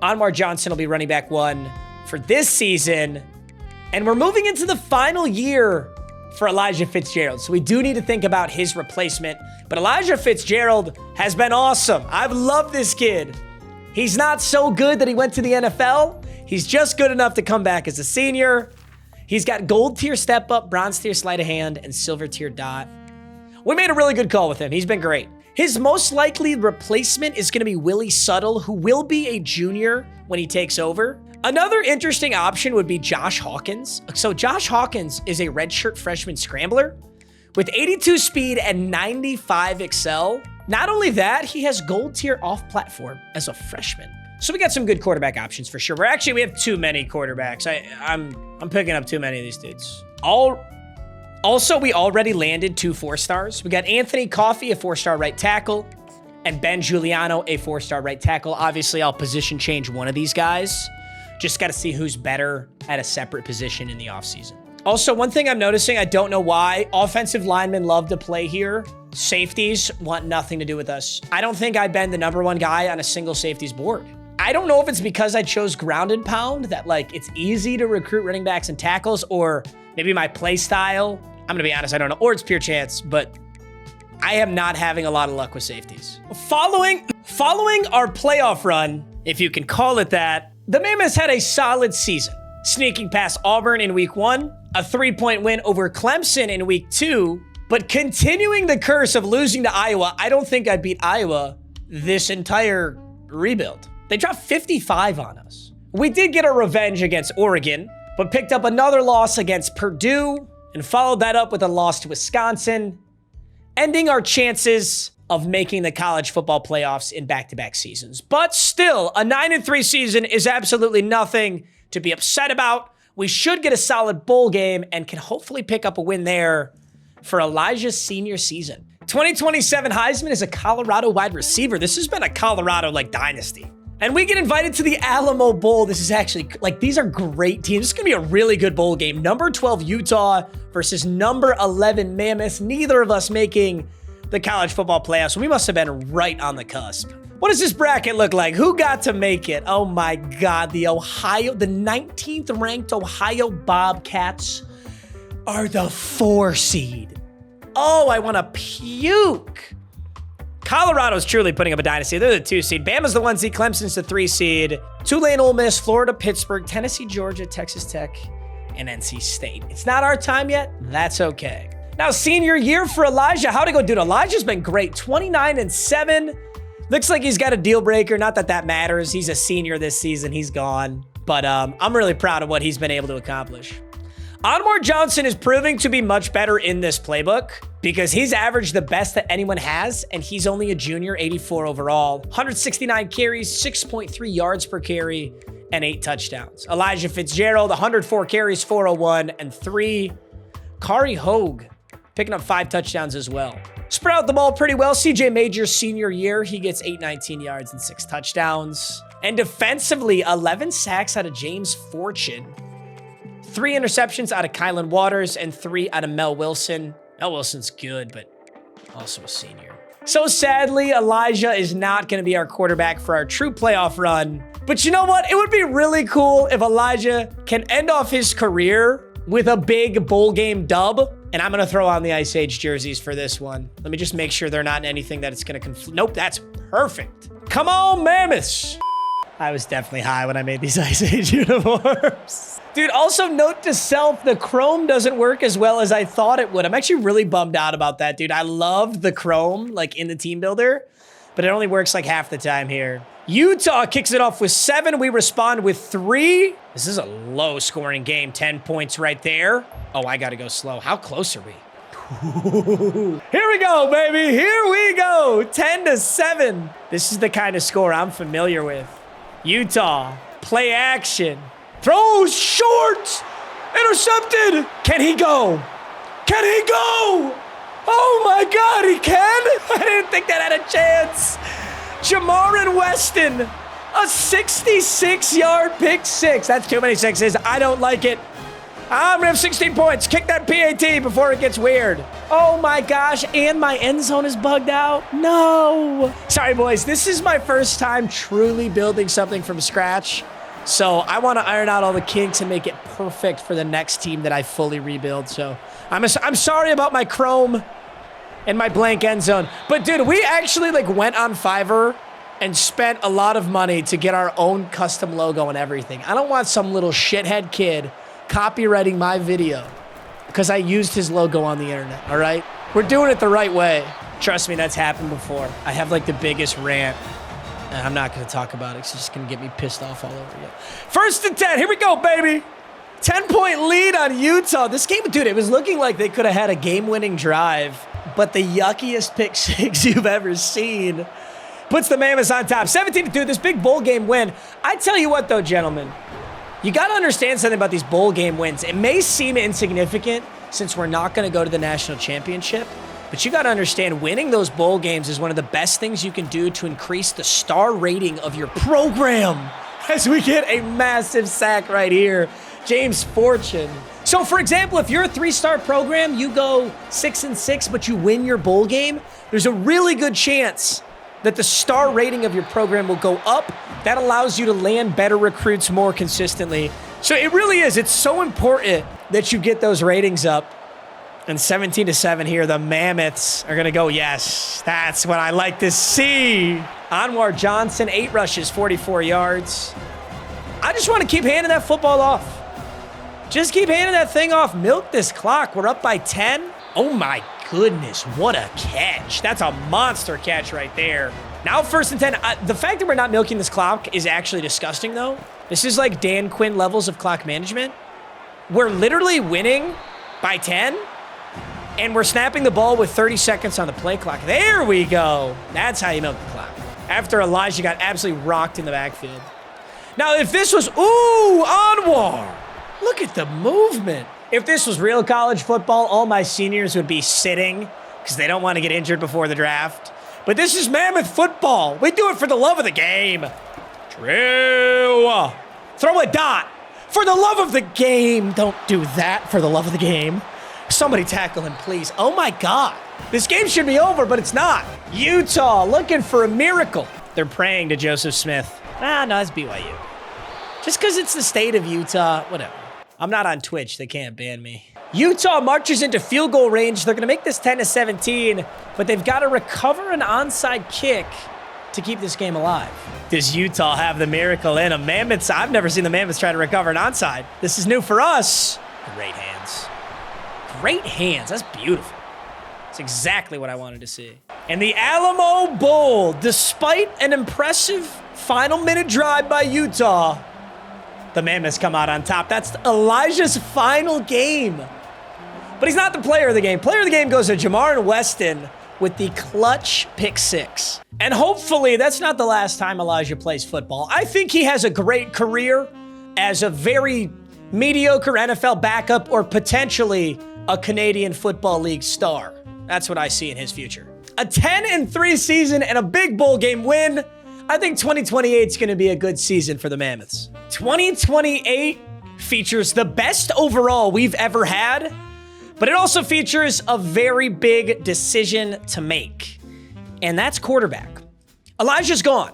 Anwar Johnson will be running back 1 for this season, and we're moving into the final year for Elijah Fitzgerald, so we do need to think about his replacement, but Elijah Fitzgerald has been awesome. I've loved this kid. He's not so good that he went to the NFL. He's just good enough to come back as a senior. He's got gold tier step up, bronze tier sleight of hand, and silver tier dot. We made a really good call with him. He's been great. His most likely replacement is going to be Willie Suttle, who will be a junior when he takes over. Another interesting option would be Josh Hawkins. So Josh Hawkins is a redshirt freshman scrambler with 82 speed and 95 excel. Not only that, he has gold tier off platform as a freshman. So we got some good quarterback options for sure. We have too many quarterbacks. I'm picking up too many of these dudes. Also, we already landed 2 4-stars. We got Anthony Coffey, a 4-star right tackle, and Ben Giuliano, a 4-star right tackle. Obviously, I'll position change one of these guys. Just got to see who's better at a separate position in the offseason. Also, one thing I'm noticing, I don't know why, offensive linemen love to play here. Safeties want nothing to do with us. I don't think I've been the #1 guy on a single safeties board. I don't know if it's because I chose ground and pound that like it's easy to recruit running backs and tackles, or maybe my play style. I'm going to be honest, I don't know. Or it's pure chance, but I am not having a lot of luck with safeties. Following our playoff run, if you can call it that, the Mammoths had a solid season, sneaking past Auburn in week 1, a 3-point win over Clemson in week 2, but continuing the curse of losing to Iowa. I don't think I beat Iowa this entire rebuild. They dropped 55 on us. We did get a revenge against Oregon, but picked up another loss against Purdue and followed that up with a loss to Wisconsin, ending our chances of making the college football playoffs in back-to-back seasons. But still, a 9-3 season is absolutely nothing to be upset about. We should get a solid bowl game and can hopefully pick up a win there for Elijah's senior season. 2027 Heisman is a Colorado wide receiver. This has been a Colorado dynasty. And we get invited to the Alamo Bowl. This is actually, these are great teams. This is going to be a really good bowl game. Number 12 Utah versus number 11 Mammoth. Neither of us making the college football playoffs. We must have been right on the cusp. What does this bracket look like? Who got to make it? Oh my God, the 19th ranked Ohio Bobcats are the 4 seed. Oh, I want to puke. Colorado's truly putting up a dynasty. They're the 2 seed. Bama's the 1 seed. Clemson's the 3 seed. Tulane, Ole Miss, Florida, Pittsburgh, Tennessee, Georgia, Texas Tech, and NC State. It's not our time yet. That's okay. Now, senior year for Elijah. How'd it go, dude? Elijah's been great. 29-7. Looks like he's got a deal breaker. Not that that matters. He's a senior this season. He's gone. But I'm really proud of what he's been able to accomplish. Anwar Johnson is proving to be much better in this playbook because he's averaged the best that anyone has, and he's only a junior, 84 overall, 169 carries, 6.3 yards per carry, and 8 touchdowns. Elijah Fitzgerald, 104 carries, 401, and 3. Kari Hogue picking up 5 touchdowns as well. Spread out the ball pretty well. CJ Major's senior year, he gets 819 yards and 6 touchdowns. And defensively, 11 sacks out of James Fortune. 3 interceptions out of Kylan Waters and 3 out of Mel Wilson. Mel Wilson's good, but also a senior. So sadly, Elijah is not going to be our quarterback for our true playoff run. But you know what? It would be really cool if Elijah can end off his career with a big bowl game dub. And I'm going to throw on the Ice Age jerseys for this one. Let me just make sure they're not in anything that it's going to conflict. Nope, that's perfect. Come on, Mammoths. I was definitely high when I made these Ice Age uniforms. Dude, also note to self, the chrome doesn't work as well as I thought it would. I'm actually really bummed out about that, dude. I loved the chrome, in the team builder, but it only works like half the time here. Utah kicks it off with 7. We respond with 3. This is a low-scoring game. 10 points right there. Oh, I got to go slow. How close are we? Here we go, baby. Here we go. 10-7. This is the kind of score I'm familiar with. Utah, play action. Throws short. Intercepted. Can he go? Can he go? Oh, my God, he can? I didn't think that had a chance. Jamarin Weston, a 66-yard pick 6. That's too many sixes. I don't like it. I'm gonna have 16 points. Kick that PAT before it gets weird. Oh my gosh, and my end zone is bugged out. No. Sorry, boys. This is my first time truly building something from scratch. So I want to iron out all the kinks and make it perfect for the next team that I fully rebuild. So I'm sorry about my Chrome and my blank end zone. But dude, we actually like went on Fiverr and spent a lot of money to get our own custom logo and everything. I don't want some little shithead kid copywriting my video because I used his logo on the internet, all right? We're doing it the right way. Trust me, that's happened before. I have like the biggest rant, and I'm not going to talk about it. It's just going to get me pissed off all over again. 1st and 10. Here we go, baby. 10-point lead on Utah. This game, dude, it was looking like they could have had a game-winning drive, but the yuckiest pick 6 you've ever seen puts the Mammoths on top. 17-2, this big bowl game win. I tell you what, though, gentlemen, you got to understand something about these bowl game wins. It may seem insignificant since we're not going to go to the national championship, but you got to understand winning those bowl games is one of the best things you can do to increase the star rating of your program. As we get a massive sack right here, James Fortune. So, for example, if you're a 3-star program, you go 6-6, but you win your bowl game, there's a really good chance that the star rating of your program will go up. That allows you to land better recruits more consistently. So it really is. It's so important that you get those ratings up. And 17-7 here, the Mammoths are going to go, yes, that's what I like to see. Anwar Johnson, 8 rushes, 44 yards. I just want to keep handing that football off. Just keep handing that thing off. Milk this clock. We're up by 10. Oh, my goodness. What a catch. That's a monster catch right there. Now 1st and 10. The fact that we're not milking this clock is actually disgusting, though. This is like Dan Quinn levels of clock management. We're literally winning by 10, and we're snapping the ball with 30 seconds on the play clock. There we go. That's how you milk the clock. After Elijah got absolutely rocked in the backfield. Now, if this was, ooh, Anwar. Look at the movement. If this was real college football, all my seniors would be sitting because they don't want to get injured before the draft. But this is Mammoth football. We do it for the love of the game. Drew. Throw a dot. For the love of the game. Don't do that for the love of the game. Somebody tackle him, please. Oh, my God. This game should be over, but it's not. Utah looking for a miracle. They're praying to Joseph Smith. No, it's BYU. Just because it's the state of Utah, whatever. I'm not on Twitch. They can't ban me. Utah marches into field goal range. They're going to make this 10-17, but they've got to recover an onside kick to keep this game alive. Does Utah have the miracle in them? Mammoths, I've never seen the Mammoths try to recover an onside. This is new for us. Great hands. Great hands. That's beautiful. That's exactly what I wanted to see. And the Alamo Bowl, despite an impressive final minute drive by Utah, the Mammoths come out on top. That's Elijah's final game. But he's not the player of the game. Player of the game goes to Jamarin Weston with the clutch pick 6. And hopefully that's not the last time Elijah plays football. I think he has a great career as a very mediocre NFL backup or potentially a Canadian Football League star. That's what I see in his future. A 10-3 season and a big bowl game win. I think 2028 is going to be a good season for the Mammoths. 2028 features the best overall we've ever had, but it also features a very big decision to make, and that's quarterback. Elijah's gone.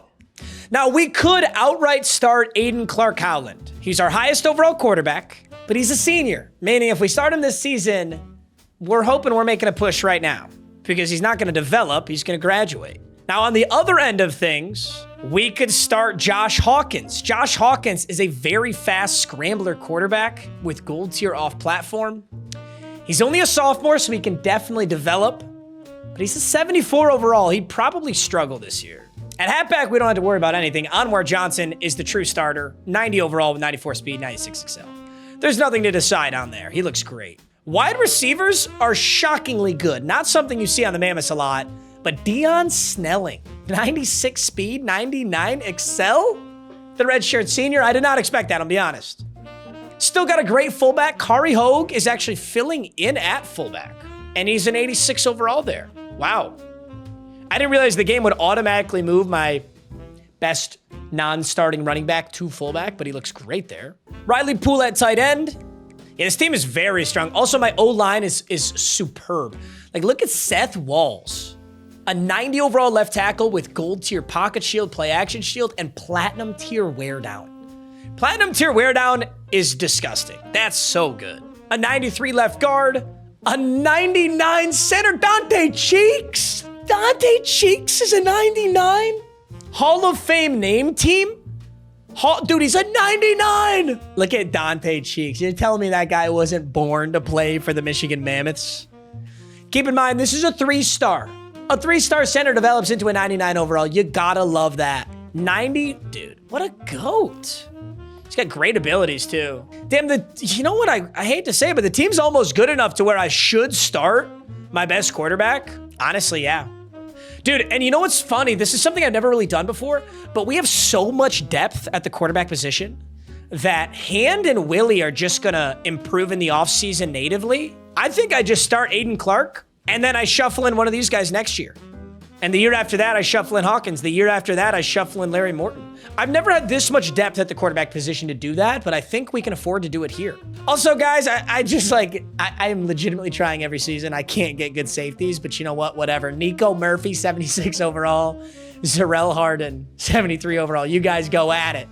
Now, we could outright start Aiden Clark-Howland. He's our highest overall quarterback, but he's a senior, meaning if we start him this season, we're hoping we're making a push right now because he's not going to develop, he's going to graduate. Now, on the other end of things, we could start Josh Hawkins. Josh Hawkins is a very fast scrambler quarterback with gold tier off platform. He's only a sophomore, so he can definitely develop. but he's a 74 overall. He'd probably struggle this year. At halfback, we don't have to worry about anything. Anwar Johnson is the true starter. 90 overall with 94 speed, 96 excel. There's nothing to decide on there. He looks great. Wide receivers are shockingly good. Not something you see on the Mammoths a lot, but Dion Snelling, 96 speed, 99 excel? The redshirt senior, I did not expect that, I'll be honest. Still got a great fullback. Kari Hogue is actually filling in at fullback, and he's an 86 overall there. Wow. I didn't realize the game would automatically move my best non-starting running back to fullback, but he looks great there. Riley Poole at tight end. Yeah, this team is very strong. Also, my O-line is superb. Like, look at Seth Walls. A 90 overall left tackle with gold tier pocket shield, play action shield, and platinum tier wear down. Platinum tier wear down is disgusting. That's so good. A 93 left guard. A 99 center, Dante Cheeks. Dante Cheeks is a 99. Hall of Fame name team. Dude, he's a 99. Look at Dante Cheeks. You're telling me that guy wasn't born to play for the Michigan Mammoths? Keep in mind, this is a 3-star. A 3-star center develops into a 99 overall. You gotta love that. 90, dude, what a goat. He's got great abilities too. Damn, you know what I hate to say, but the team's almost good enough to where I should start my best quarterback. Honestly, yeah. Dude, and you know what's funny? This is something I've never really done before, but we have so much depth at the quarterback position that Hand and Willie are just gonna improve in the offseason natively. I think I just start Aiden Clark, and then I shuffle in one of these guys next year. And the year after that, I shuffle in Hawkins. The year after that, I shuffle in Larry Morton. I've never had this much depth at the quarterback position to do that, but I think we can afford to do it here. Also, guys, I am legitimately trying every season. I can't get good safeties, but you know what? Whatever. Nico Murphy, 76 overall. Zarel Harden, 73 overall. You guys go at it.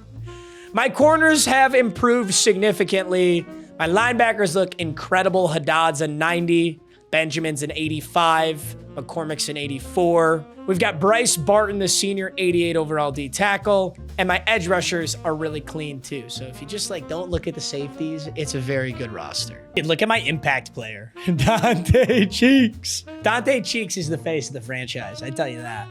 My corners have improved significantly. My linebackers look incredible. Haddad's a 90. Benjamin's an 85. McCormick's an 84. We've got Bryce Barton, the senior, 88 overall D tackle. And my edge rushers are really clean too. So if you just don't look at the safeties, it's a very good roster. And look at my impact player, Dante Cheeks. Dante Cheeks is the face of the franchise, I tell you that.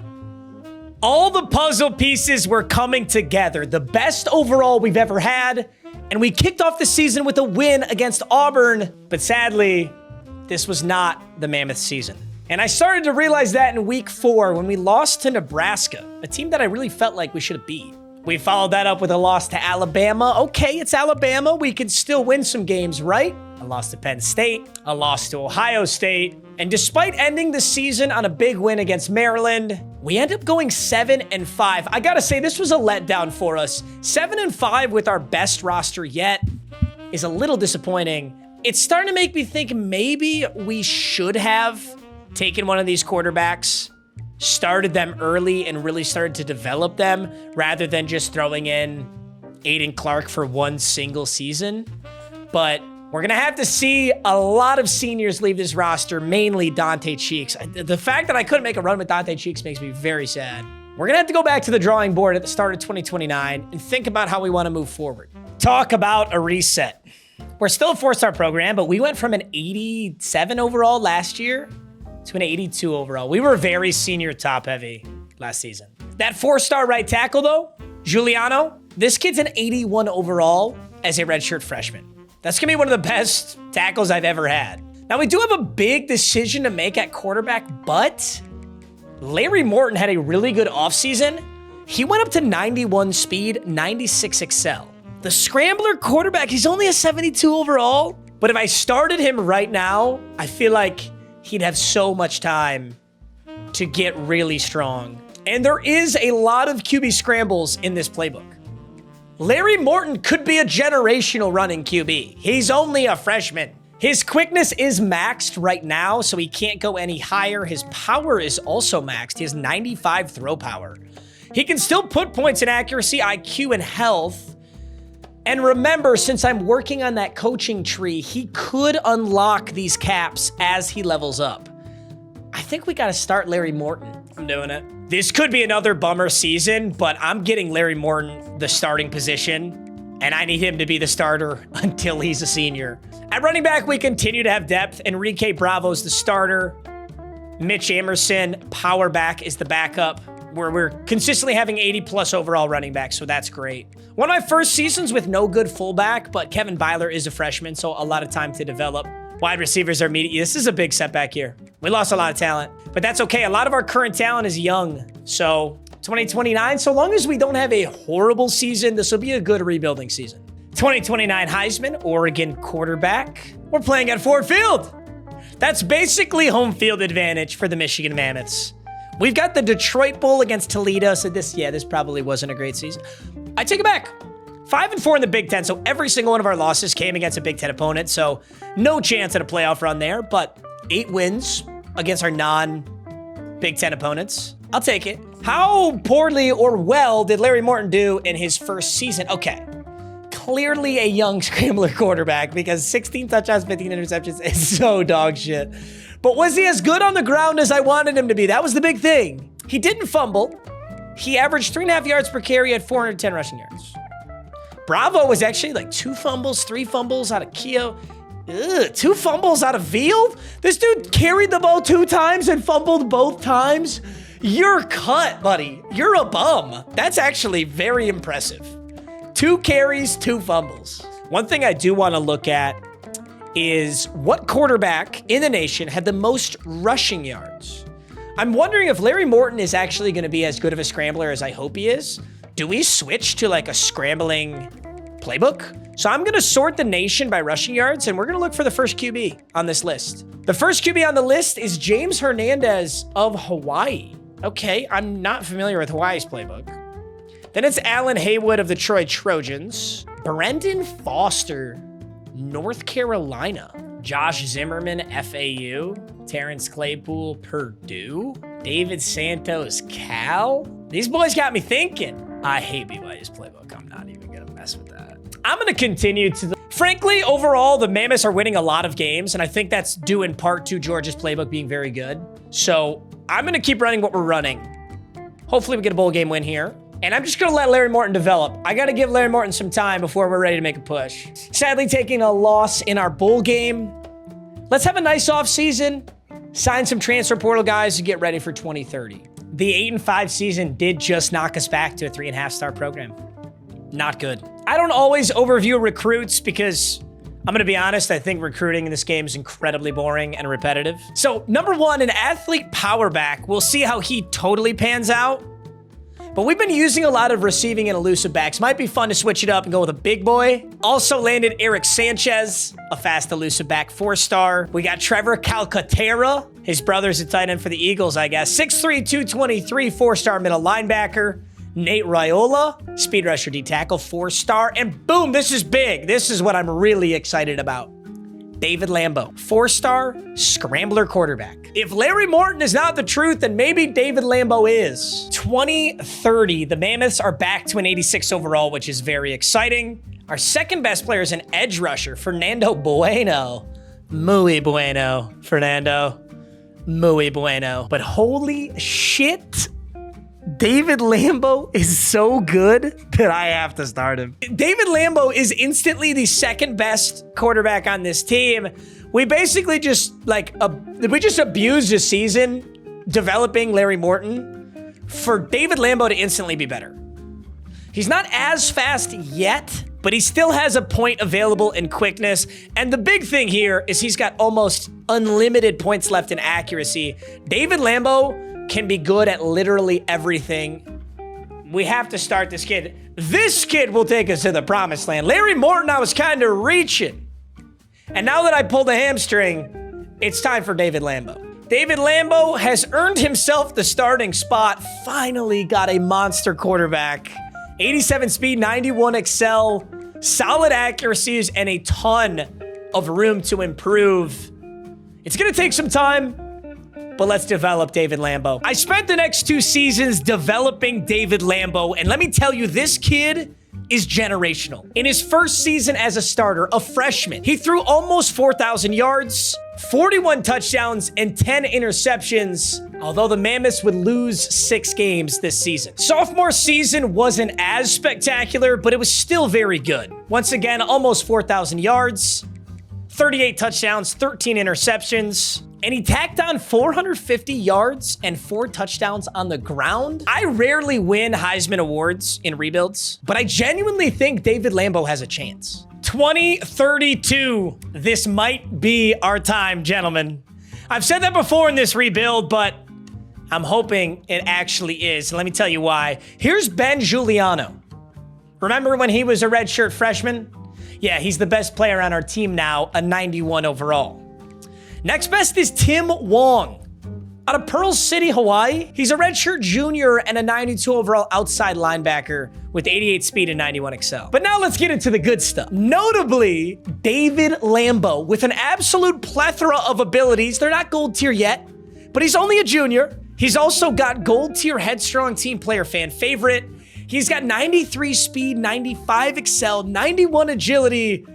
All the puzzle pieces were coming together. The best overall we've ever had. And we kicked off the season with a win against Auburn. But sadly, this was not the Mammoth season. And I started to realize that in week 4 when we lost to Nebraska, a team that I really felt like we should have beat. We followed that up with a loss to Alabama. Okay, it's Alabama. We can still win some games, right? A loss to Penn State, a loss to Ohio State. And despite ending the season on a big win against Maryland, we end up going 7-5. I gotta say, this was a letdown for us. 7-5 with our best roster yet is a little disappointing. It's starting to make me think maybe we should have taken one of these quarterbacks, started them early, and really started to develop them rather than just throwing in Aiden Clark for one single season. But we're going to have to see a lot of seniors leave this roster, mainly Dante Cheeks. The fact that I couldn't make a run with Dante Cheeks makes me very sad. We're going to have to go back to the drawing board at the start of 2029 and think about how we want to move forward. Talk about a reset. We're still a 4-star program, but we went from an 87 overall last year to an 82 overall. We were very senior top heavy last season. That 4-star right tackle though, Giuliano, this kid's an 81 overall as a redshirt freshman. That's gonna be one of the best tackles I've ever had. Now we do have a big decision to make at quarterback, but Larry Morton had a really good offseason. He went up to 91 speed, 96 excel. The scrambler quarterback, he's only a 72 overall, but if I started him right now, I feel like he'd have so much time to get really strong. And there is a lot of QB scrambles in this playbook. Larry Morton could be a generational running QB. He's only a freshman. His quickness is maxed right now, so he can't go any higher. His power is also maxed. He has 95 throw power. He can still put points in accuracy, IQ, and health. And remember, since I'm working on that coaching tree, he could unlock these caps as he levels up. I think we got to start Larry Morton. I'm doing it. This could be another bummer season, but I'm getting Larry Morton the starting position, and I need him to be the starter until he's a senior. At running back, we continue to have depth. Enrique Bravo's the starter. Mitch Emerson, power back, is the backup, where we're consistently having 80+ overall running back, so that's great. One of my first seasons with no good fullback, but Kevin Byler is a freshman, so a lot of time to develop. Wide receivers are immediate. This is a big setback here. We lost a lot of talent, but that's okay. A lot of our current talent is young, so 2029, so long as we don't have a horrible season, this will be a good rebuilding season. 2029 Heisman, Oregon quarterback. We're playing at Ford Field. That's basically home field advantage for the Michigan Mammoths. We've got the Detroit Bowl against Toledo, so this probably wasn't a great season. I take it back. 5-4 in the Big Ten, so every single one of our losses came against a Big Ten opponent, so no chance at a playoff run there, but 8 wins against our non-Big Ten opponents. I'll take it. How poorly or well did Larry Morton do in his first season? Okay. Clearly a young scrambler quarterback, because 16 touchdowns, 15 interceptions is so dog shit. But was he as good on the ground as I wanted him to be? That was the big thing. He didn't fumble. He averaged 3.5 yards per carry at 410 rushing yards. Bravo was actually like 2 fumbles, 3 fumbles out of Keo. 2 fumbles out of Field? This dude carried the ball 2 times and fumbled both times? You're cut, buddy. You're a bum. That's actually very impressive. 2 carries, 2 fumbles. One thing I do want to look at is what quarterback in the nation had the most rushing yards. I'm wondering if Larry Morton is actually going to be as good of a scrambler as I hope he is. Do we switch to like a scrambling playbook? So I'm going to sort the nation by rushing yards, and we're going to look for the first QB on this list. The first QB on the list is James Hernandez of Hawaii. Okay, I'm not familiar with Hawaii's playbook. Then it's Alan Haywood of the Troy Trojans. Brendan Foster, North Carolina. Josh Zimmerman, FAU. Terrence Claypool, Purdue. David Santos, Cal. These boys got me thinking. I hate BYU's playbook. I'm not even going to mess with that. I'm going to continue to Frankly, overall, the Mammoths are winning a lot of games, and I think that's due in part to Georgia's playbook being very good. So I'm going to keep running what we're running. Hopefully we get a bowl game win here. And I'm just going to let Larry Morton develop. I got to give Larry Morton some time before we're ready to make a push. Sadly, taking a loss in our bowl game. Let's have a nice offseason. Sign some transfer portal guys to get ready for 2030. The 8-5 season did just knock us back to a 3.5-star program. Not good. I don't always overview recruits because I'm going to be honest, I think recruiting in this game is incredibly boring and repetitive. So number 1, an athlete power back. We'll see how he totally pans out. But we've been using a lot of receiving and elusive backs. Might be fun to switch it up and go with a big boy. Also landed Eric Sanchez, a fast elusive back, 4-star. We got Trevor Calcaterra. His brother's a tight end for the Eagles, I guess. 6'3", 223, 4-star middle linebacker. Nate Raiola, speed rusher D tackle, 4-star. And boom, this is big. This is what I'm really excited about. David Lambo, 4-star scrambler quarterback. If Larry Morton is not the truth, then maybe David Lambo is. 2030, the Mammoths are back to an 86 overall, which is very exciting. Our second best player is an edge rusher, Fernando Bueno. Muy bueno, Fernando. Muy bueno. But holy shit, David Lambo is so good that I have to start him. David Lambo is instantly the second best quarterback on this team. We basically just abused a season developing Larry Morton for David Lambo to instantly be better. He's not as fast yet, but he still has a point available in quickness. And the big thing here is he's got almost unlimited points left in accuracy. David Lambo can be good at literally everything. We have to start this kid. This kid will take us to the promised land. Larry Morton, I was kind of reaching. And now that I pulled a hamstring, it's time for David Lambo. David Lambo has earned himself the starting spot. Finally got a monster quarterback. 87 speed, 91 excel, solid accuracies, and a ton of room to improve. It's going to take some time, but let's develop David Lambo. I spent the next 2 seasons developing David Lambo, and let me tell you, this kid is generational. In his first season as a starter, a freshman, he threw almost 4,000 yards, 41 touchdowns, and 10 interceptions, although the Mammoths would lose 6 games this season. Sophomore season wasn't as spectacular, but it was still very good. Once again, almost 4,000 yards, 38 touchdowns, 13 interceptions. And he tacked on 450 yards and 4 touchdowns on the ground. I rarely win Heisman Awards in rebuilds, but I genuinely think David Lambeau has a chance. 2032. This might be our time, gentlemen. I've said that before in this rebuild, but I'm hoping it actually is. Let me tell you why. Here's Ben Giuliano. Remember when he was a redshirt freshman? Yeah, he's the best player on our team now, a 91 overall. Next best is Tim Wong. Out of Pearl City, Hawaii, he's a redshirt junior and a 92 overall outside linebacker with 88 speed and 91 excel. But now let's get into the good stuff. Notably, David Lambeau with an absolute plethora of abilities. They're not gold tier yet, but he's only a junior. He's also got gold tier headstrong team player fan favorite. He's got 93 speed, 95 excel, 91 agility,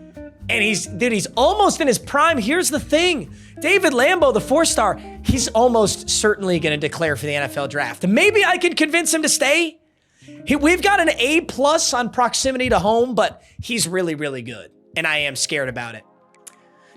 and he's almost in his prime. Here's the thing. David Lambeau, the 4-star, he's almost certainly going to declare for the NFL draft. Maybe I can convince him to stay. We've got an A+ on proximity to home, but he's really, really good, and I am scared about it.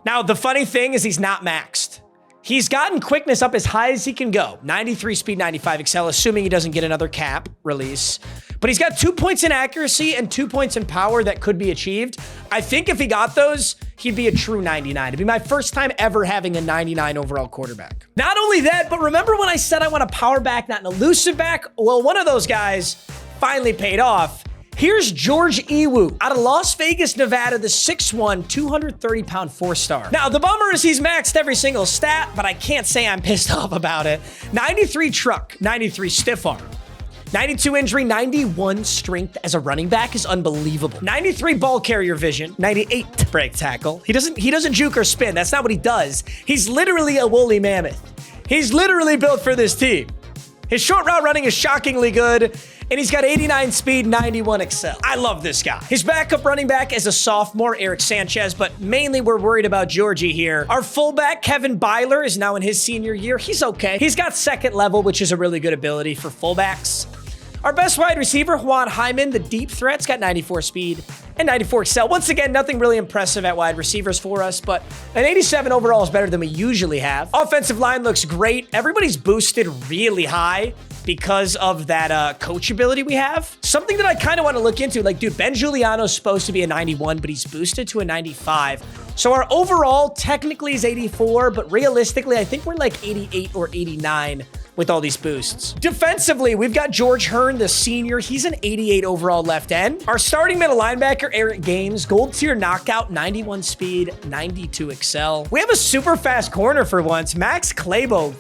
Now, the funny thing is he's not maxed. He's gotten quickness up as high as he can go. 93 speed, 95 excel, assuming he doesn't get another cap release. But he's got 2 points in accuracy and 2 points in power that could be achieved. I think if he got those, he'd be a true 99. It'd be my first time ever having a 99 overall quarterback. Not only that, but remember when I said I want a power back, not an elusive back? Well, one of those guys finally paid off. Here's George Iwu out of Las Vegas, Nevada, the 6'1", 230-pound 4-star. Now, the bummer is he's maxed every single stat, but I can't say I'm pissed off about it. 93 truck, 93 stiff arm, 92 injury, 91 strength as a running back is unbelievable. 93 ball carrier vision, 98 break tackle. He doesn't juke or spin. That's not what he does. He's literally a woolly mammoth. He's literally built for this team. His short route running is shockingly good, and he's got 89 speed, 91 excel. I love this guy. His backup running back is a sophomore, Eric Sanchez, but mainly we're worried about Georgie here. Our fullback, Kevin Byler, is now in his senior year. He's okay. He's got second level, which is a really good ability for fullbacks. Our best wide receiver, Juan Hyman, the deep threat's got 94 speed and 94 excel. Once again, nothing really impressive at wide receivers for us, but an 87 overall is better than we usually have. Offensive line looks great. Everybody's boosted really high because of that coach ability we have. Something that I kind of want to look into, like, dude, Ben Giuliano's supposed to be a 91, but he's boosted to a 95. So our overall technically is 84, but realistically, I think we're like 88 or 89 with all these boosts. Defensively, we've got George Hearn, the senior. He's an 88 overall left end. Our starting middle linebacker, Eric Gaines, gold tier knockout, 91 speed, 92 excel. We have a super fast corner for once, Max Clabo.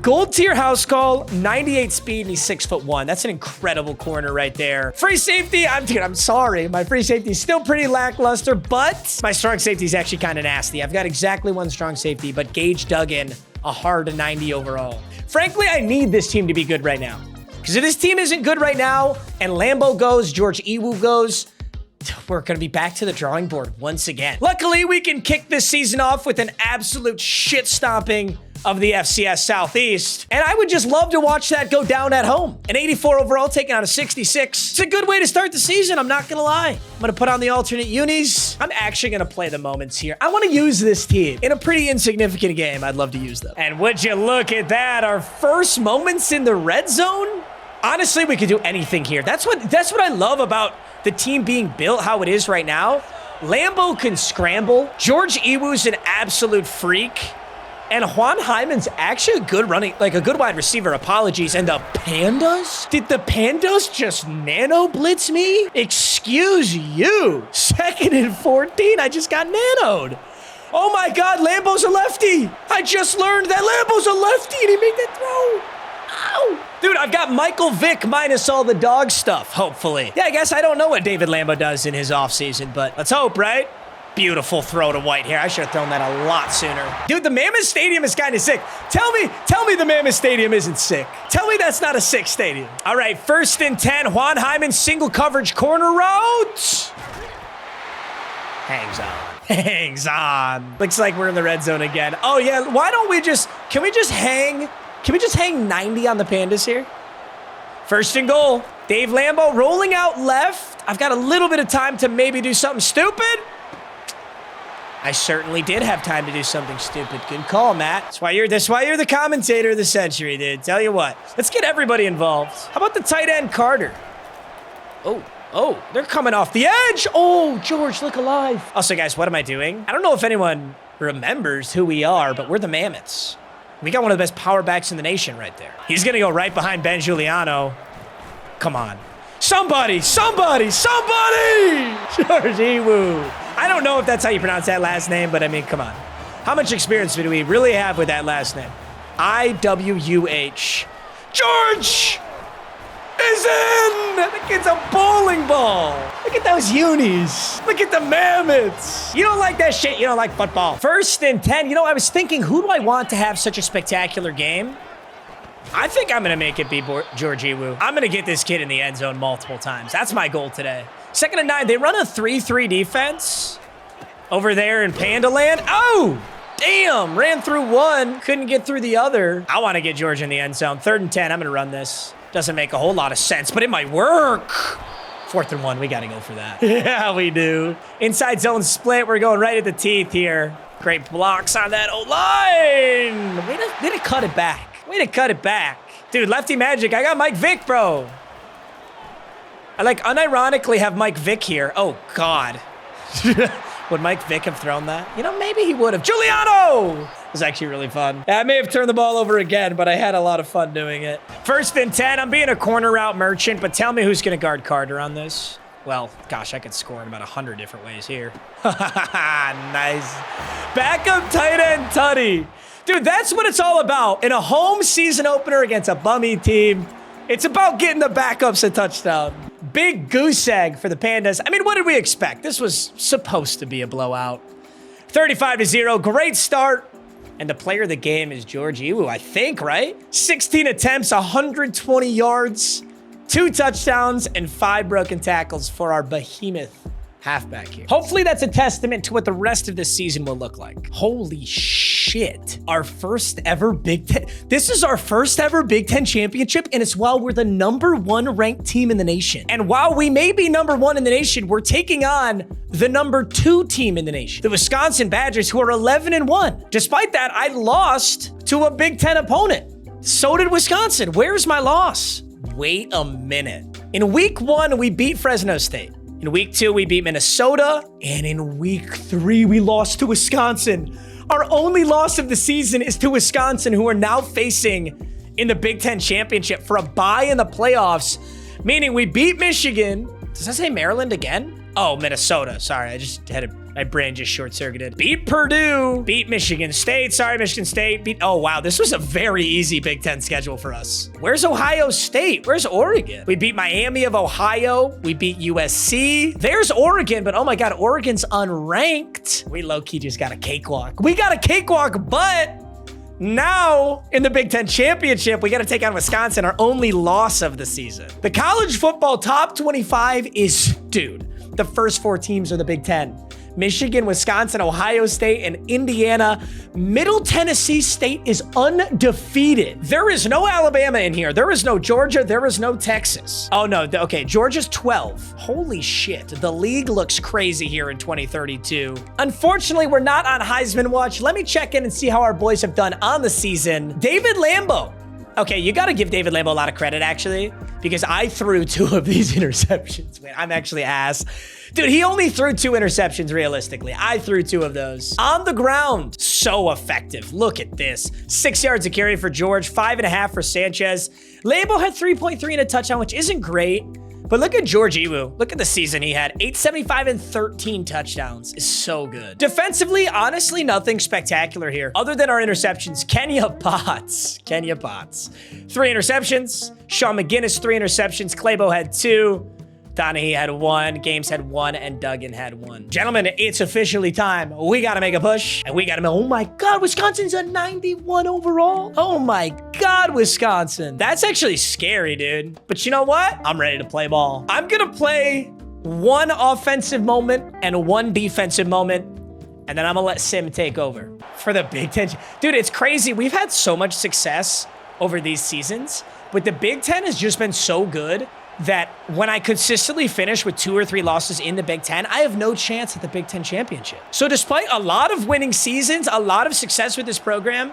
Gold tier house call, 98 speed, and he's 6'1". That's an incredible corner right there. Free safety, I'm sorry. My free safety is still pretty lackluster, but my strong safety is actually kind of nasty. I've got exactly one strong safety, but Gage Duggan, a hard 90 overall. Frankly, I need this team to be good right now. Because if this team isn't good right now, and Lambeau goes, George Iwu goes, we're going to be back to the drawing board once again. Luckily, we can kick this season off with an absolute shit stomping of the FCS Southeast. And I would just love to watch that go down at home. An 84 overall taking out a 66. It's a good way to start the season, I'm not gonna lie. I'm gonna put on the alternate unis. I'm actually gonna play the moments here. I wanna use this team in a pretty insignificant game. I'd love to use them. And would you look at that, our first moments in the red zone? Honestly, we could do anything here. That's what I love about the team being built how it is right now. Lambeau can scramble. George Iwu's an absolute freak. And Juan Hyman's actually a good running, like a good wide receiver. Apologies. And the Pandas? Did the Pandas just nano blitz me? Excuse you. 2nd and 14. I just got nanoed. Oh my God, Lambeau's a lefty. I just learned that Lambeau's a lefty and he made that throw. Ow. Dude, I've got Michael Vick minus all the dog stuff, hopefully. Yeah, I guess I don't know what David Lambeau does in his offseason, but let's hope, right? Beautiful throw to White here. I should have thrown that a lot sooner. Dude, the Mammoth Stadium is kind of sick. Tell me the Mammoth Stadium isn't sick. Tell me that's not a sick stadium. All right, 1st and 10. Juan Hyman, single coverage corner route. Hangs on. Hangs on. Looks like we're in the red zone again. Oh yeah, why don't we just, can we just hang 90 on the Pandas here? 1st and goal. Dave Lambeau rolling out left. I've got a little bit of time to maybe do something stupid. I certainly did have time to do something stupid. Good call, Matt. That's why you're the commentator of the century, dude. Tell you what. Let's get everybody involved. How about the tight end, Carter? Oh, they're coming off the edge. Oh, George, look alive. Also, guys, what am I doing? I don't know if anyone remembers who we are, but we're the Mammoths. We got one of the best power backs in the nation right there. He's going to go right behind Ben Giuliano. Come on. Somebody! George Iwu. I don't know if that's how you pronounce that last name, but I mean, come on. How much experience do we really have with that last name? IWUH. George is in! The kid's a bowling ball. Look at those unis. Look at the Mammoths. You don't like that shit. You don't like football. 1st and 10. You know, I was thinking, who do I want to have such a spectacular game? I think I'm going to make it be George Iwu. I'm going to get this kid in the end zone multiple times. That's my goal today. 2nd and 9. They run a 3-3 defense over there in Panda Land. Oh, damn. Ran through one. Couldn't get through the other. I want to get George in the end zone. 3rd and 10. I'm going to run this. Doesn't make a whole lot of sense, but it might work. 4th and 1. We got to go for that. Yeah, we do. Inside zone split. We're going right at the teeth here. Great blocks on that O-line. Way to cut it back. Way to cut it back. Dude, lefty magic. I got Mike Vick, bro. I like unironically have Mike Vick here. Oh, God. Would Mike Vick have thrown that? You know, maybe he would have. Giuliano! It was actually really fun. I may have turned the ball over again, but I had a lot of fun doing it. 1st and 10. I'm being a corner route merchant, but tell me who's going to guard Carter on this. Well, gosh, I could score in about 100 different ways here. Nice. Backup tight end Tutty. Dude, that's what it's all about. In a home season opener against a bummy team, it's about getting the backups a touchdown. Big goose egg for the Pandas. I mean, what did we expect? This was supposed to be a blowout. 35-0, great start. And the player of the game is George Iwu, I think, right? 16 attempts, 120 yards, 2 touchdowns, and 5 broken tackles for our behemoth halfback here. Hopefully that's a testament to what the rest of this season will look like. Holy shit. Our first ever Big Ten. This is our first ever Big Ten championship, and it's while we're the #1 ranked team in the nation. And while we may be #1 in the nation, we're taking on the #2 team in the nation, the Wisconsin Badgers, who are 11-1. Despite that, I lost to a Big Ten opponent. So did Wisconsin. Where's my loss? Wait a minute. In week 1, we beat Fresno State. In week 2, we beat Minnesota. And in week 3, we lost to Wisconsin. Our only loss of the season is to Wisconsin, who are now facing in the Big Ten championship for a bye in the playoffs, meaning we beat Michigan. Does that say Maryland again? Oh, Minnesota. Sorry, I just had my brain just short-circuited. Beat Purdue, beat Michigan State. Sorry, Michigan State. Oh, wow, this was a very easy Big Ten schedule for us. Where's Ohio State? Where's Oregon? We beat Miami of Ohio. We beat USC. There's Oregon, but oh my God, Oregon's unranked. We low-key just got a cakewalk. We got a cakewalk, but now, in the Big Ten championship, we got to take on Wisconsin, our only loss of the season. The college football top 25 is, dude, the first 4 teams are the Big Ten. Michigan, Wisconsin, Ohio State, and Indiana. Middle Tennessee State is undefeated. There is no Alabama in here. There is no Georgia. There is no Texas. Oh, no. Okay, Georgia's 12. Holy shit. The league looks crazy here in 2032. Unfortunately, we're not on Heisman watch. Let me check in and see how our boys have done on the season. David Lambo. Okay, you got to give David Lambo a lot of credit, actually, because I threw 2 of these interceptions. Man, I'm actually ass. Dude, he only threw 2 interceptions, realistically. I threw 2 of those. On the ground, so effective. Look at this. 6 yards of carry for George, 5.5 for Sanchez. Lambo had 3.3 and a touchdown, which isn't great. But look at George Iwu. Look at the season he had. 875 and 13 touchdowns is so good. Defensively, honestly, nothing spectacular here. Other than our interceptions, Kenya Potts. 3 interceptions. Sean McGinnis, 3 interceptions. Claybo had 2. Donahue had 1, Games had 1, and Duggan had 1. Gentlemen, it's officially time. We got to make a push, and we got to make, oh my God, Wisconsin's a 91 overall. Oh my God, Wisconsin. That's actually scary, dude. But you know what? I'm ready to play ball. I'm going to play 1 offensive moment and 1 defensive moment, and then I'm going to let Sim take over for the Big Ten. Dude, it's crazy. We've had so much success over these seasons, but the Big Ten has just been so good that when I consistently finish with 2 or 3 losses in the Big Ten, I have no chance at the Big Ten championship. So despite a lot of winning seasons, a lot of success with this program,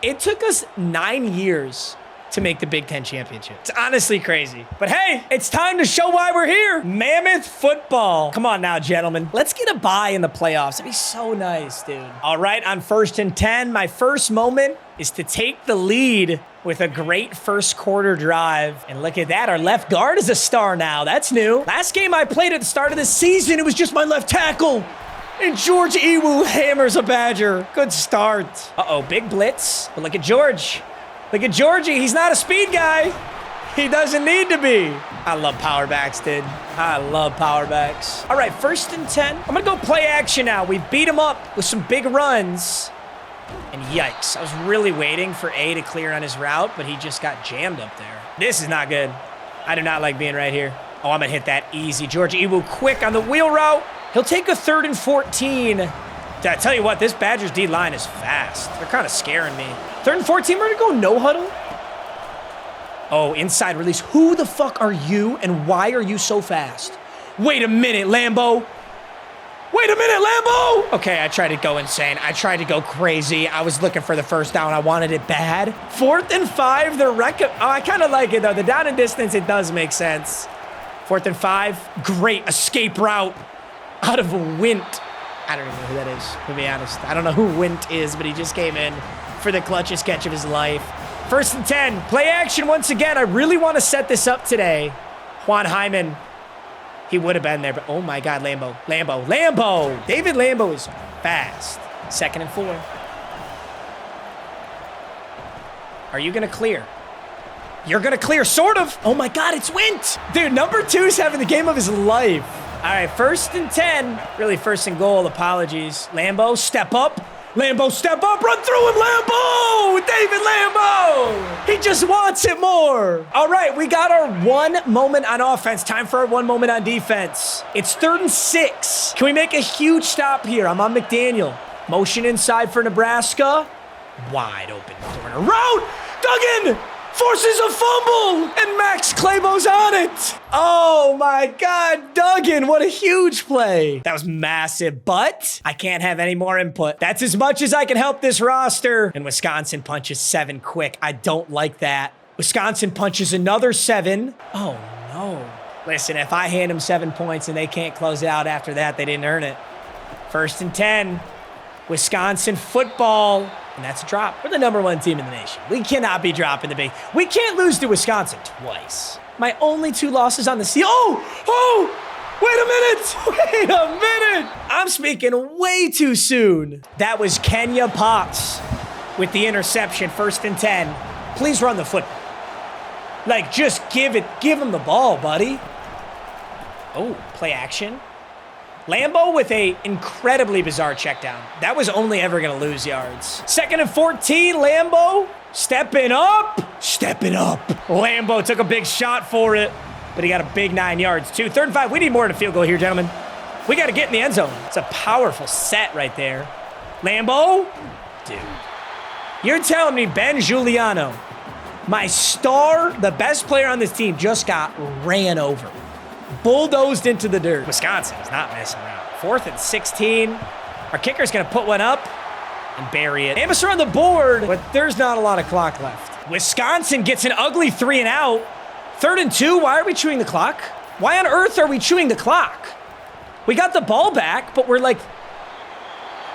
it took us 9 years to make the Big Ten championship. It's honestly crazy. But hey, it's time to show why we're here. Mammoth football. Come on now, gentlemen. Let's get a bye in the playoffs. That'd be so nice, dude. All right, on 1st and 10, my first moment is to take the lead with a great first quarter drive. And look at that, our left guard is a star now. That's new. Last game I played at the start of the season, it was just my left tackle. And George Iwu hammers a Badger. Good start. Uh-oh, big blitz. But look at George. Look at Georgie. He's not a speed guy. He doesn't need to be. I love power backs, dude. I love power backs. All right, 1st and 10. I'm going to go play action now. We beat him up with some big runs. And yikes, I was really waiting for A to clear on his route, but he just got jammed up there. This is not good. I do not like being right here. Oh, I'm going to hit that easy. George Iwu quick on the wheel route. He'll take a 3rd and 14. Did I tell you what? This Badgers D-line is fast. They're kind of scaring me. 3rd and 14, we're going to go no huddle. Oh, inside release. Who the fuck are you, and why are you so fast? Wait a minute, Lambo. Wait a minute, Lambo! Okay, I tried to go insane. I tried to go crazy. I was looking for the first down. I wanted it bad. 4th and 5, the record. Oh, I kind of like it, though. The down and distance, it does make sense. 4th and 5, great escape route out of Wint. I don't even know who that is, to be honest. I don't know who Wint is, but he just came in for the clutchest catch of his life. 1st and 10, play action once again. I really want to set this up today. Juan Hyman. He would have been there, but oh my God, Lambo. David Lambo is fast. 2nd and 4. Are you going to clear? You're going to clear, sort of. Oh my God, it's Wint. Dude, number 2's having the game of his life. All right, 1st and 10. Really 1st and goal, apologies. Lambo, step up. Lambo, step up, run through him, Lambo! David Lambo! He just wants it more. All right, we got our 1 moment on offense. Time for our 1 moment on defense. It's 3rd and 6. Can we make a huge stop here? I'm on McDaniel. Motion inside for Nebraska. Wide open corner route. Duggan forces a fumble, and Max Clabo's on it. Oh my God, Duggan, what a huge play. That was massive, but I can't have any more input. That's as much as I can help this roster. And Wisconsin punches 7 quick. I don't like that. Wisconsin punches another 7. Oh no. Listen, if I hand them 7 points and they can't close it out after that, they didn't earn it. 1st and 10. Wisconsin football. And that's a drop. We're the number 1 team in the nation. We cannot be dropping the big. We can't lose to Wisconsin twice. My only 2 losses on the season. Oh, wait a minute. I'm speaking way too soon. That was Kenya Potts with the interception, 1st and 10. Please run the football. Like, just give him the ball, buddy. Oh, play action. Lambo with a incredibly bizarre check down. That was only ever going to lose yards. 2nd and 14, Lambo stepping up. Lambo took a big shot for it, but he got a big 9 yards too. 3rd and 5, we need more than a field goal here, gentlemen. We got to get in the end zone. It's a powerful set right there. Lambo, dude. You're telling me Ben Giuliano, my star, the best player on this team, just got ran over. Bulldozed into the dirt. Wisconsin is not messing around. 4th and 16. Our kicker's going to put one up and bury it. Amos are on the board, but there's not a lot of clock left. Wisconsin gets an ugly 3 and out. 3rd and 2. Why are we chewing the clock? Why on earth are we chewing the clock? We got the ball back, but we're like...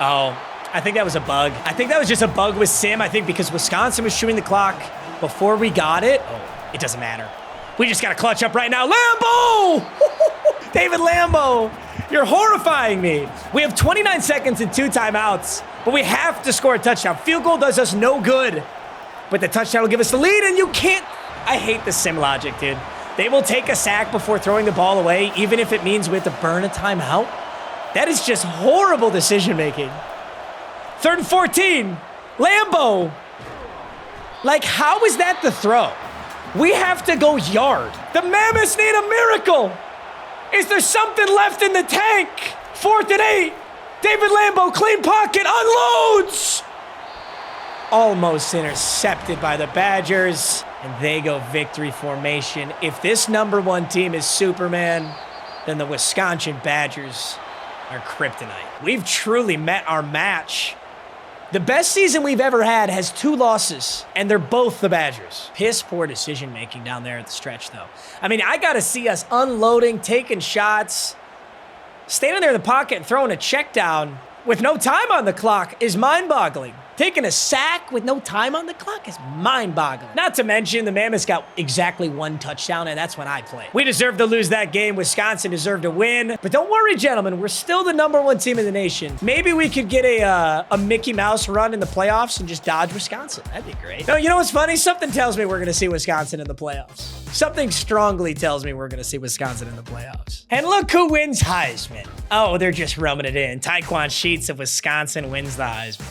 Oh, I think that was a bug. I think that was just a bug with Sim. I think because Wisconsin was chewing the clock before we got it. Oh, it doesn't matter. We just got to clutch up right now. Lambo! David Lambo, you're horrifying me. We have 29 seconds and 2 timeouts, but we have to score a touchdown. Field goal does us no good, but the touchdown will give us the lead, and you can't... I hate the sim logic, dude. They will take a sack before throwing the ball away, even if it means we have to burn a timeout. That is just horrible decision-making. 3rd and 14. Lambo. Like, how is that the throw? We have to go yard. The Mammoths need a miracle. Is there something left in the tank? 4th and 8. David Lambo, clean pocket, unloads. Almost intercepted by the Badgers. And they go victory formation. If this #1 team is Superman, then the Wisconsin Badgers are kryptonite. We've truly met our match. The best season we've ever had has 2 losses, and they're both the Badgers. Piss poor decision-making down there at the stretch, though. I mean, I got to see us unloading, taking shots, standing there in the pocket and throwing a check down with no time on the clock is mind-boggling. Taking a sack with no time on the clock is mind-boggling. Not to mention, the Mammoths got exactly 1 touchdown, and that's when I played. We deserved to lose that game. Wisconsin deserved to win. But don't worry, gentlemen. We're still the #1 team in the nation. Maybe we could get a Mickey Mouse run in the playoffs and just dodge Wisconsin. That'd be great. No, you know what's funny? Something tells me we're going to see Wisconsin in the playoffs. Something strongly tells me we're going to see Wisconsin in the playoffs. And look who wins Heisman. Oh, they're just rubbing it in. Taekwon Sheets of Wisconsin wins the Heisman.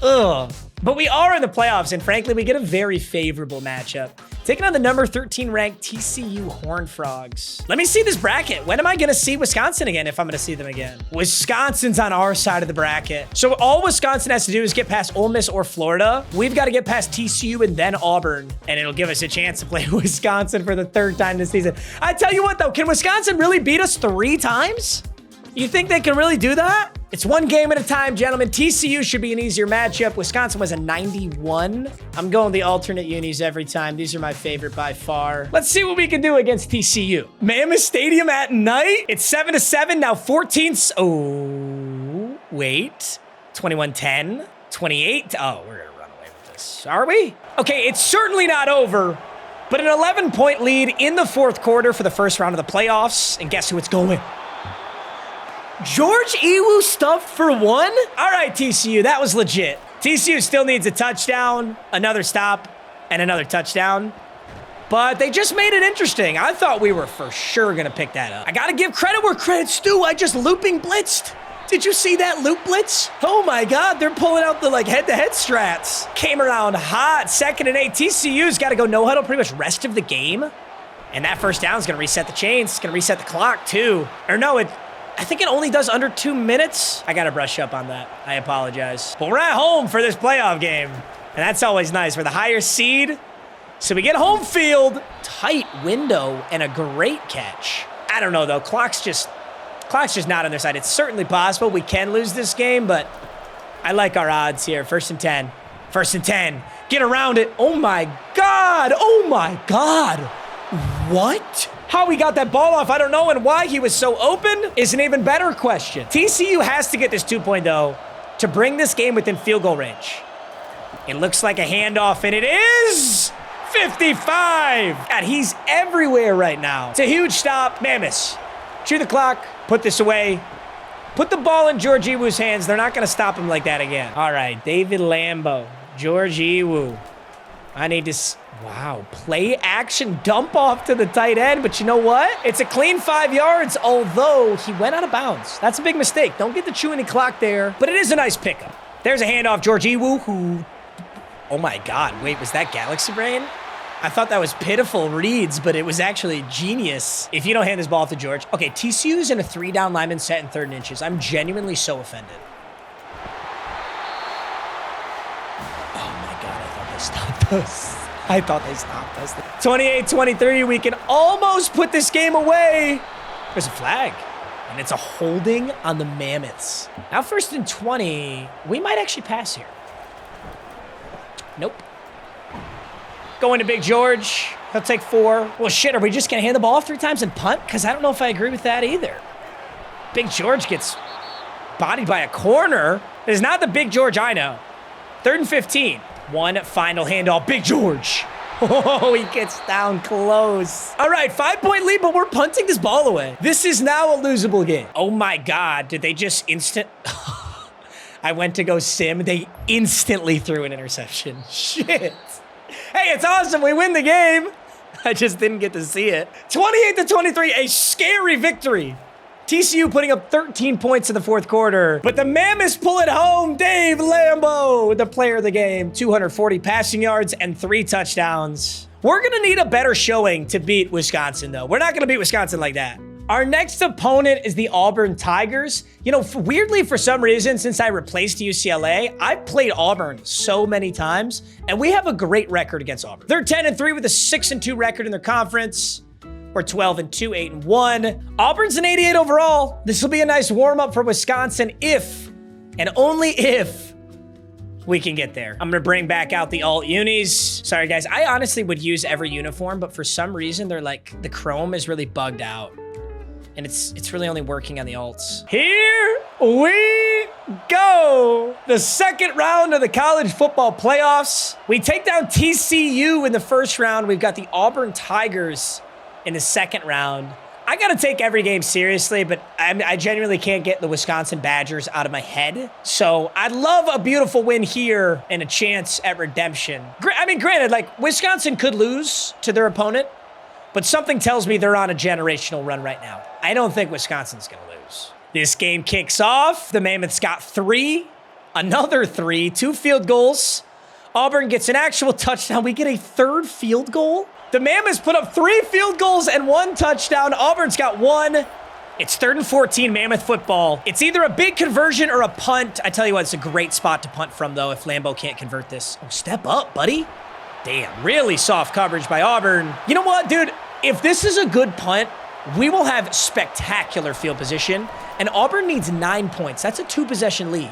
Ugh. But we are in the playoffs, and frankly, we get a very favorable matchup. Taking on the #13 ranked TCU Horned Frogs. Let me see this bracket. When am I going to see Wisconsin again, if I'm going to see them again? Wisconsin's on our side of the bracket. So all Wisconsin has to do is get past Ole Miss or Florida. We've got to get past TCU and then Auburn, and it'll give us a chance to play Wisconsin for the 3rd time this season. I tell you what, though, can Wisconsin really beat us 3 times? You think they can really do that? It's 1 game at a time, gentlemen. TCU should be an easier matchup. Wisconsin was a 91. I'm going the alternate unis every time. These are my favorite by far. Let's see what we can do against TCU. Mammoth Stadium at night. It's 7-7, now 14. Oh, wait. 21-10, 28. Oh, we're going to run away with this. Are we? Okay, it's certainly not over, but an 11-point lead in the 4th quarter for the first round of the playoffs. And guess who it's going with? George Iwu stuffed for 1? All right, TCU, that was legit. TCU still needs a touchdown, another stop, and another touchdown. But they just made it interesting. I thought we were for sure going to pick that up. I got to give credit where credit's due. I just looping blitzed. Did you see that loop blitz? Oh my God, they're pulling out the head-to-head strats. Came around hot, 2nd and 8. TCU's got to go no huddle pretty much rest of the game. And that first down is going to reset the chains. It's going to reset the clock too. Or no, I think it only does under 2 minutes. I got to brush up on that. I apologize. But we're at home for this playoff game. And that's always nice. We're the higher seed. So we get home field. Tight window and a great catch. I don't know, though. Clock's just not on their side. It's certainly possible we can lose this game, but I like our odds here. 1st and 10. 1st and 10. Get around it. Oh, my God. Oh, my God. What? How he got that ball off, I don't know, and why he was so open is an even better question. TCU has to get this 2-point, though, to bring this game within field goal range. It looks like a handoff, and it is 55. God, he's everywhere right now. It's a huge stop. Mammoths, chew the clock, put this away. Put the ball in George Iwu's hands. They're not going to stop him like that again. All right, David Lambo, George Iwu. I need to... Wow, play action dump off to the tight end, but you know what? It's a clean 5 yards, although he went out of bounds. That's a big mistake. Don't get to chew any clock there, but it is a nice pickup. There's a handoff, George Iwu, who... Oh my God, wait, was that Galaxy Brain? I thought that was pitiful reads, but it was actually genius. If you don't hand this ball off to George. Okay, TCU's in a 3-down lineman set in 3rd and inches. I'm genuinely so offended. Oh my God, I thought they stopped us. I thought they stopped us. 28-23, we can almost put this game away. There's a flag, and it's a holding on the Mammoths. Now 1st and 20, we might actually pass here. Nope. Going to Big George. He'll take 4. Well, shit, are we just going to hand the ball off 3 times and punt? Because I don't know if I agree with that either. Big George gets bodied by a corner. It is not the Big George I know. 3rd and 15. One final handoff. Big George. Oh, he gets down close. All right, 5-point lead, but we're punting this ball away. This is now a losable game. Oh my God, did they just I went to go sim. They instantly threw an interception. Shit. Hey, it's awesome. We win the game. I just didn't get to see it. 28-23, a scary victory. TCU putting up 13 points in the 4th quarter, but the Mammoths pull it home. Dave Lambo, the player of the game, 240 passing yards and 3 touchdowns. We're going to need a better showing to beat Wisconsin, though. We're not going to beat Wisconsin like that. Our next opponent is the Auburn Tigers. You know, weirdly, for some reason, since I replaced UCLA, I've played Auburn so many times, and we have a great record against Auburn. They're 10-3 with a 6-2 record in their conference. We're 12-2, 8-1. Auburn's an 88 overall. This will be a nice warm-up for Wisconsin if, and only if, we can get there. I'm gonna bring back out the alt unis. Sorry guys, I honestly would use every uniform, but for some reason, they're like, the chrome is really bugged out. And it's really only working on the alts. Here we go. The second round of the college football playoffs. We take down TCU in the first round. We've got the Auburn Tigers in the second round. I gotta take every game seriously, but I genuinely can't get the Wisconsin Badgers out of my head. So I'd love a beautiful win here and a chance at redemption. I mean, granted, like Wisconsin could lose to their opponent, but something tells me they're on a generational run right now. I don't think Wisconsin's gonna lose. This game kicks off. The Mammoths got 3, another 3, 2 field goals. Auburn gets an actual touchdown. We get a third field goal. The Mammoths put up 3 field goals and 1 touchdown. Auburn's got 1. It's 3rd and 14, Mammoth football. It's either a big conversion or a punt. I tell you what, it's a great spot to punt from, though, if Lambeau can't convert this. Oh, step up, buddy. Damn, really soft coverage by Auburn. You know what, dude? If this is a good punt, we will have spectacular field position, and Auburn needs 9 points. That's a 2-possession lead.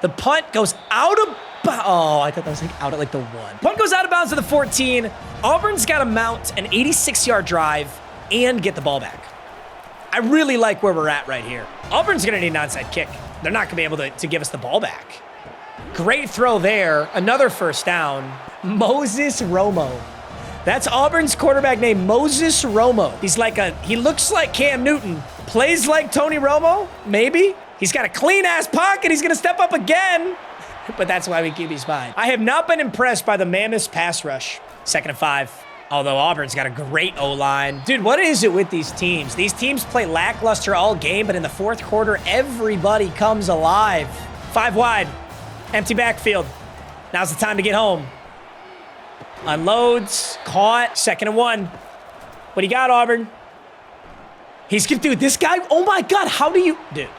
The punt goes out of bounds. Oh, I thought that was like out at like the 1. Punt goes out of bounds to the 14. Auburn's got to mount an 86-yard drive and get the ball back. I really like where we're at right here. Auburn's going to need an onside kick. They're not going to be able to give us the ball back. Great throw there. Another first down. Moses Romo. That's Auburn's quarterback named Moses Romo. He looks like Cam Newton. Plays like Tony Romo, maybe. He's got a clean-ass pocket. He's going to step up again. But that's why we keep his spine. I have not been impressed by the Mammoths pass rush. 2nd and 5. Although Auburn's got a great O-line. Dude, what is it with these teams? These teams play lackluster all game, but in the 4th quarter, everybody comes alive. 5 wide. Empty backfield. Now's the time to get home. Unloads. Caught. 2nd and 1. What do you got, Auburn? Dude, this guy, oh my God, how do you, dude,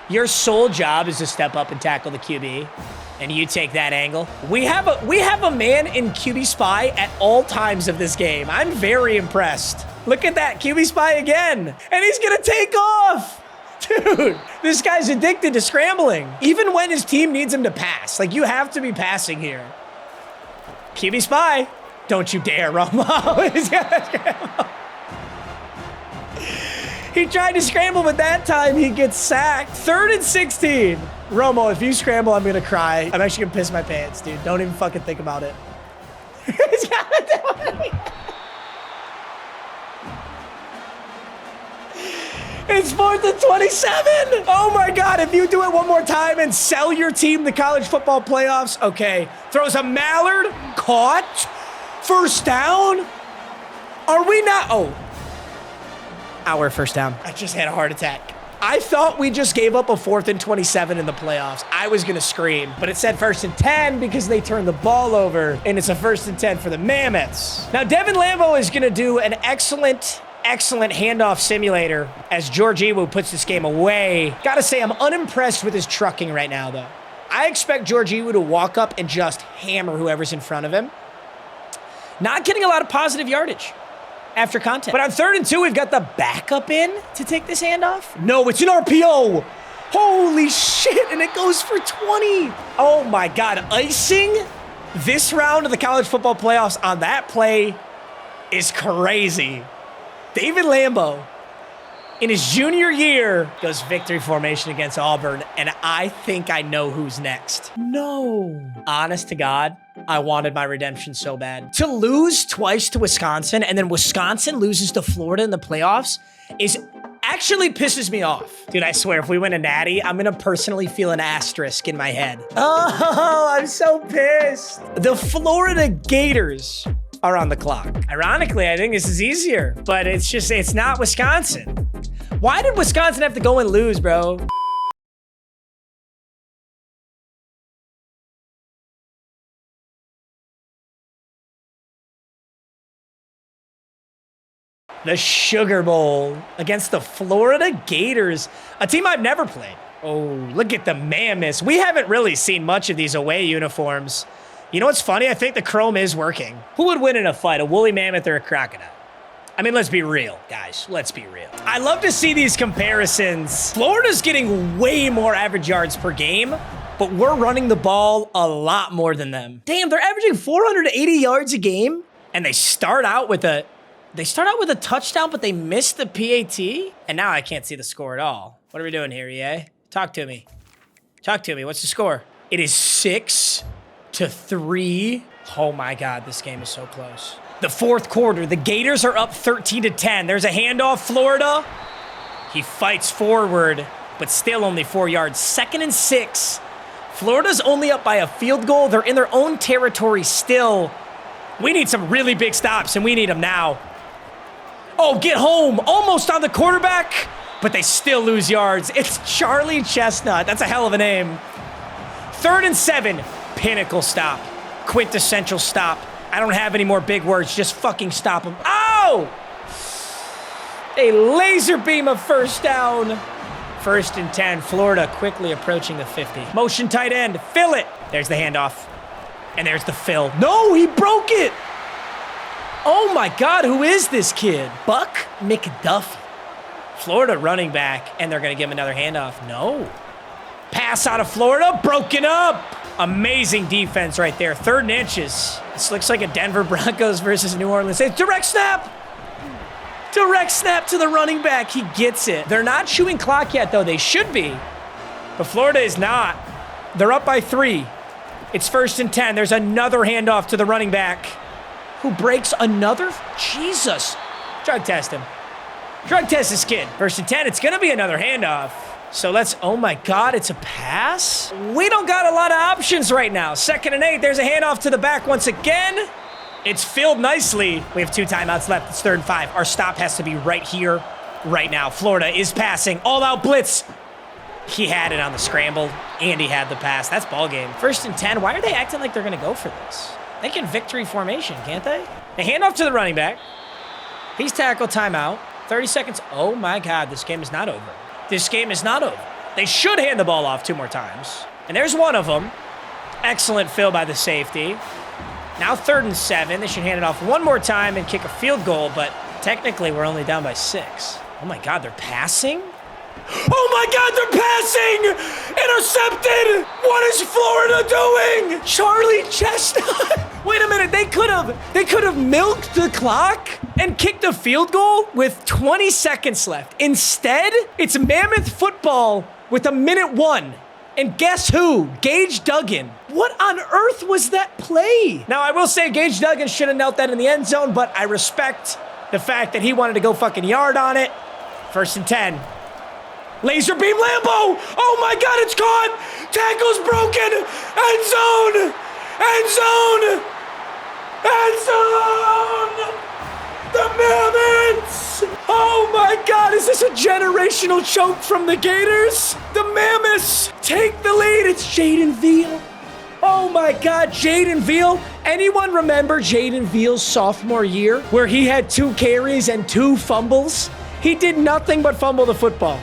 your sole job is to step up and tackle the QB, and you take that angle. We have a man in QB spy at all times of this game. I'm very impressed. Look at that, QB spy again, and he's gonna take off. Dude, this guy's addicted to scrambling. Even when his team needs him to pass. Like, you have to be passing here. QB spy. Don't you dare, Romo. He's gonna scramble. He tried to scramble, but that time he gets sacked. 3rd and 16. Romo, if you scramble, I'm gonna cry. I'm actually gonna piss my pants, dude. Don't even fucking think about it. He's gotta do it. It's 4th and 27. Oh my God, if you do it one more time and sell your team the college football playoffs. Okay, throws a mallard, caught, 1st down. Are we not? Oh, our 1st down. I just had a heart attack. I thought we just gave up a 4th and 27 in the playoffs. I was gonna scream, but it said 1st and 10 because they turned the ball over, and it's a 1st and 10 for the Mammoths. Now, Devin Lambeau is gonna do an excellent handoff simulator as George Iwu puts this game away. Gotta say, I'm unimpressed with his trucking right now, though. I expect George Iwu to walk up and just hammer whoever's in front of him. Not getting a lot of positive yardage after content. But on 3rd and 2, we've got the backup in to take this handoff. No, it's an RPO. Holy shit, and it goes for 20. Oh my God, icing this round of the college football playoffs on that play is crazy. David Lambeau, in his junior year, goes victory formation against Auburn, and I think I know who's next. No. Honest to God, I wanted my redemption so bad. To lose twice to Wisconsin, and then Wisconsin loses to Florida in the playoffs, actually pisses me off. Dude, I swear, if we win a natty, I'm gonna personally feel an asterisk in my head. Oh, I'm so pissed. The Florida Gators are on the clock. Ironically, I think this is easier, but it's not Wisconsin. Why did Wisconsin have to go and lose, bro? The Sugar Bowl against the Florida Gators, a team I've never played. Oh, look at the Mammoths. We haven't really seen much of these away uniforms. You know what's funny? I think the chrome is working. Who would win in a fight, a woolly mammoth or a crocodile? I mean, let's be real, guys. Let's be real. I love to see these comparisons. Florida's getting way more average yards per game, but we're running the ball a lot more than them. Damn, they're averaging 480 yards a game, and they start out with a touchdown, but they missed the PAT, and now I can't see the score at all. What are we doing here, EA? Talk to me. Talk to me. What's the score? It is 6-3. Oh my God, this game is so close. The fourth quarter, the Gators are up 13-10. There's a handoff, Florida. He fights forward, but still only 4 yards. 2nd and 6. Florida's only up by a field goal. They're in their own territory still. We need some really big stops, and we need them now. Oh, get home. Almost on the quarterback, but they still lose yards. It's Charlie Chestnut. That's a hell of a name. 3rd and 7. Pinnacle stop. Quintessential stop. I don't have any more big words. Just fucking stop him. Oh! A laser beam of first down. 1st and 10. Florida quickly approaching the 50. Motion tight end. Fill it. There's the handoff. And there's the fill. No, he broke it. Oh my God, who is this kid? Buck McDuffie. Florida running back, and they're going to give him another handoff. No. Pass out of Florida, broken up. Amazing defense right there. 3rd and inches. This looks like a Denver Broncos versus New Orleans. It's direct snap. Direct snap to the running back. He gets it. They're not chewing clock yet, though. They should be. But Florida is not. They're up by 3. It's 1st and 10. There's another handoff to the running back who breaks another. Jesus. Drug test him. Drug test this kid. 1st and 10. It's going to be another handoff. So let's, oh my God, it's a pass? We don't got a lot of options right now. 2nd and 8, there's a handoff to the back once again. It's filled nicely. We have 2 timeouts left. It's 3rd and 5. Our stop has to be right here, right now. Florida is passing. All out blitz. He had it on the scramble, and he had the pass. That's ball game. 1st and 10. Why are they acting like they're going to go for this? They can victory formation, can't they? They hand off to the running back. He's tackled, timeout. 30 seconds. Oh my God, this game is not over. This game is not over. They should hand the ball off 2 more times. And there's one of them. Excellent fill by the safety. Now 3rd and 7. They should hand it off 1 more time and kick a field goal, but technically we're only down by 6. Oh my God, they're passing? Oh my God, they're passing! Intercepted! What is Florida doing? Charlie Chestnut? Wait a minute, they could have milked the clock and kicked a field goal with 20 seconds left. Instead, it's Mammoth football with 1:01. And guess who? Gage Duggan. What on earth was that play? Now, I will say Gage Duggan should have knelt that in the end zone, but I respect the fact that he wanted to go fucking yard on it. 1st and 10. Laser beam Lambo! Oh my God, it's caught! Tackle's broken! End zone! End zone! End zone! The Mammoths! Oh my God, is this a generational choke from the Gators? The Mammoths take the lead. It's Jaden Veal. Oh my God, Jaden Veal. Anyone remember Jaden Veal's sophomore year where he had 2 carries and 2 fumbles? He did nothing but fumble the football.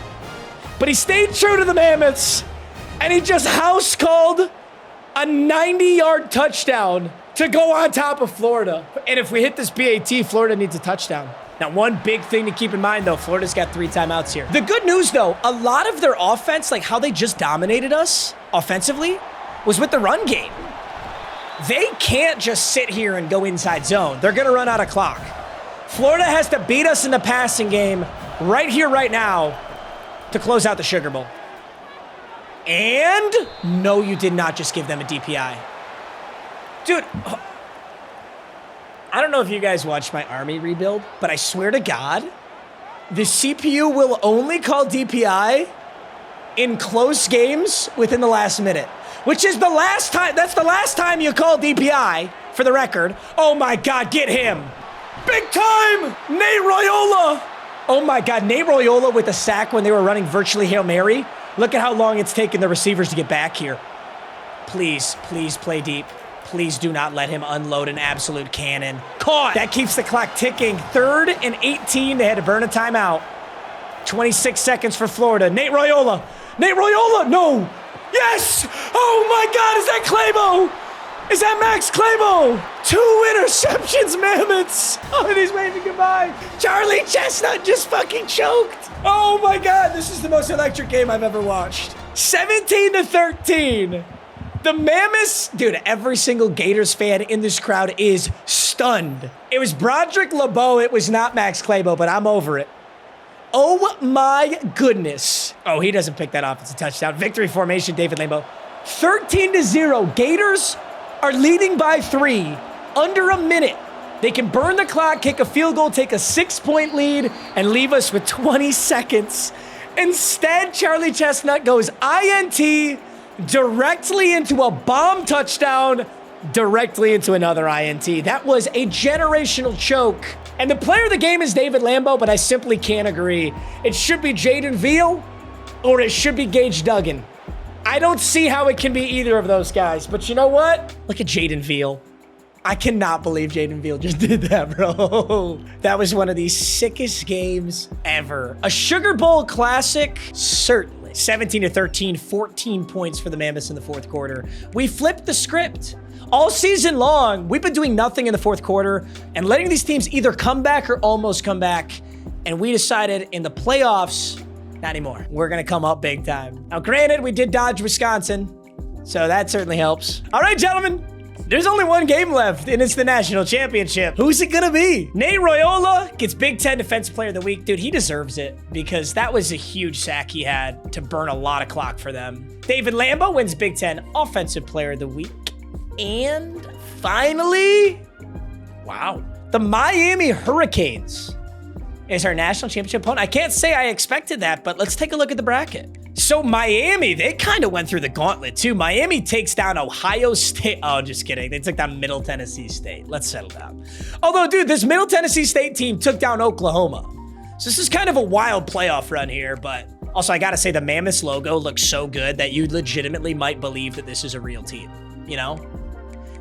But he stayed true to the Mammoths, and he just house called a 90-yard touchdown to go on top of Florida. And if we hit this PAT, Florida needs a touchdown. Now, one big thing to keep in mind, though, Florida's got 3 timeouts here. The good news, though, a lot of their offense, like how they just dominated us offensively, was with the run game. They can't just sit here and go inside zone. They're going to run out of clock. Florida has to beat us in the passing game right here, right now, to close out the Sugar Bowl. And no, you did not just give them a DPI. Dude, I don't know if you guys watched my Army rebuild, but I swear to God, the CPU will only call DPI in close games within the last minute, which is the last time, that's the last time you call DPI, for the record. Oh my God, get him. Big time, Nate Royola. Oh my God, Nate Royola with a sack when they were running virtually Hail Mary. Look at how long it's taken the receivers to get back here. Please, please play deep. Please do not let him unload an absolute cannon. Caught. That keeps the clock ticking. 3rd and 18. They had to burn a timeout. 26 seconds for Florida. Nate Royola. Nate Royola. No. Yes. Oh, my God. Is that Claybo? Is that Max Claybo? 2 interceptions, Mammoths. Oh, and he's waving goodbye. Charlie Chestnut just fucking choked. Oh, my God. This is the most electric game I've ever watched. 17-13. The Mammoths, dude, every single Gators fan in this crowd is stunned. It was Broderick LeBeau. It was not Max Claybo, but I'm over it. Oh my goodness. Oh, he doesn't pick that off. It's a touchdown. Victory formation, David Lambeau. 13-0. Gators are leading by 3. Under a minute. They can burn the clock, kick a field goal, take a 6-point lead, and leave us with 20 seconds. Instead, Charlie Chestnut goes INT directly into a bomb touchdown, directly into another INT. That was a generational choke. And the player of the game is David Lambeau, but I simply can't agree. It should be Jaden Veal or it should be Gage Duggan. I don't see how it can be either of those guys. But you know what? Look at Jaden Veal. I cannot believe Jaden Veal just did that, bro. That was one of the sickest games ever. A Sugar Bowl classic? Certainly. 17-13, 14 points for the Mammoths in the 4th quarter. We flipped the script. All season long, we've been doing nothing in the 4th quarter and letting these teams either come back or almost come back. And we decided in the playoffs, not anymore. We're going to come up big time. Now, granted, we did dodge Wisconsin, so that certainly helps. All right, gentlemen. There's only one game left, and it's the national championship. Who's it gonna be? Nate Royola gets Big Ten Defensive Player of the Week. Dude, he deserves it because that was a huge sack he had to burn a lot of clock for them. David Lambeau wins Big Ten Offensive Player of the Week. And finally, wow, the Miami Hurricanes is our national championship opponent. I can't say I expected that, but let's take a look at the bracket. So Miami, they kind of went through the gauntlet too. Miami takes down Ohio State. Oh, just kidding. They took down Middle Tennessee State. Let's settle down. Although, dude, this Middle Tennessee State team took down Oklahoma. So this is kind of a wild playoff run here, but also I gotta say the Mammoths logo looks so good that you legitimately might believe that this is a real team, you know?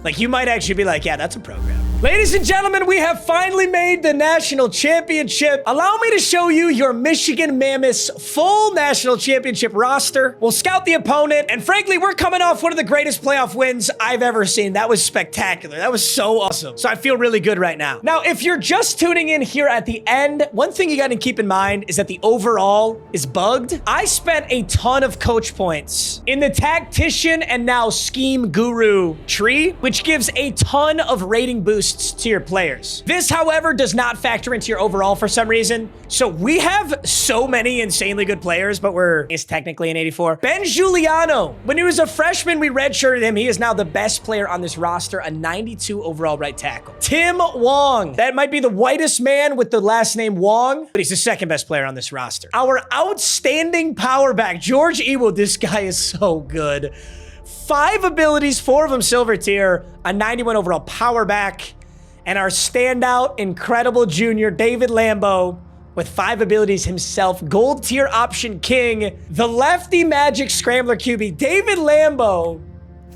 Like, you might actually be like, yeah, that's a program. Ladies and gentlemen, we have finally made the national championship. Allow me to show you your Michigan Mammoths full national championship roster. We'll scout the opponent, and frankly, we're coming off one of the greatest playoff wins I've ever seen. That was spectacular. That was so awesome. So I feel really good right now. Now, if you're just tuning in here at the end, one thing you got to keep in mind is that the overall is bugged. I spent a ton of coach points in the tactician and now scheme guru tree, which gives a ton of rating boosts to your players. This, however, does not factor into your overall for some reason. So we have so many insanely good players, but it's technically an 84. Ben Giuliano, when he was a freshman, we redshirted him. He is now the best player on this roster, a 92 overall right tackle. Tim Wong, that might be the whitest man with the last name Wong, but he's the 2nd best player on this roster. Our outstanding power back, George Ewo, this guy is so good. 5 abilities, 4 of them silver tier, a 91 overall power back, and our standout, incredible junior, David Lambeau, with 5 abilities himself, gold tier option king, the lefty magic scrambler QB, David Lambeau.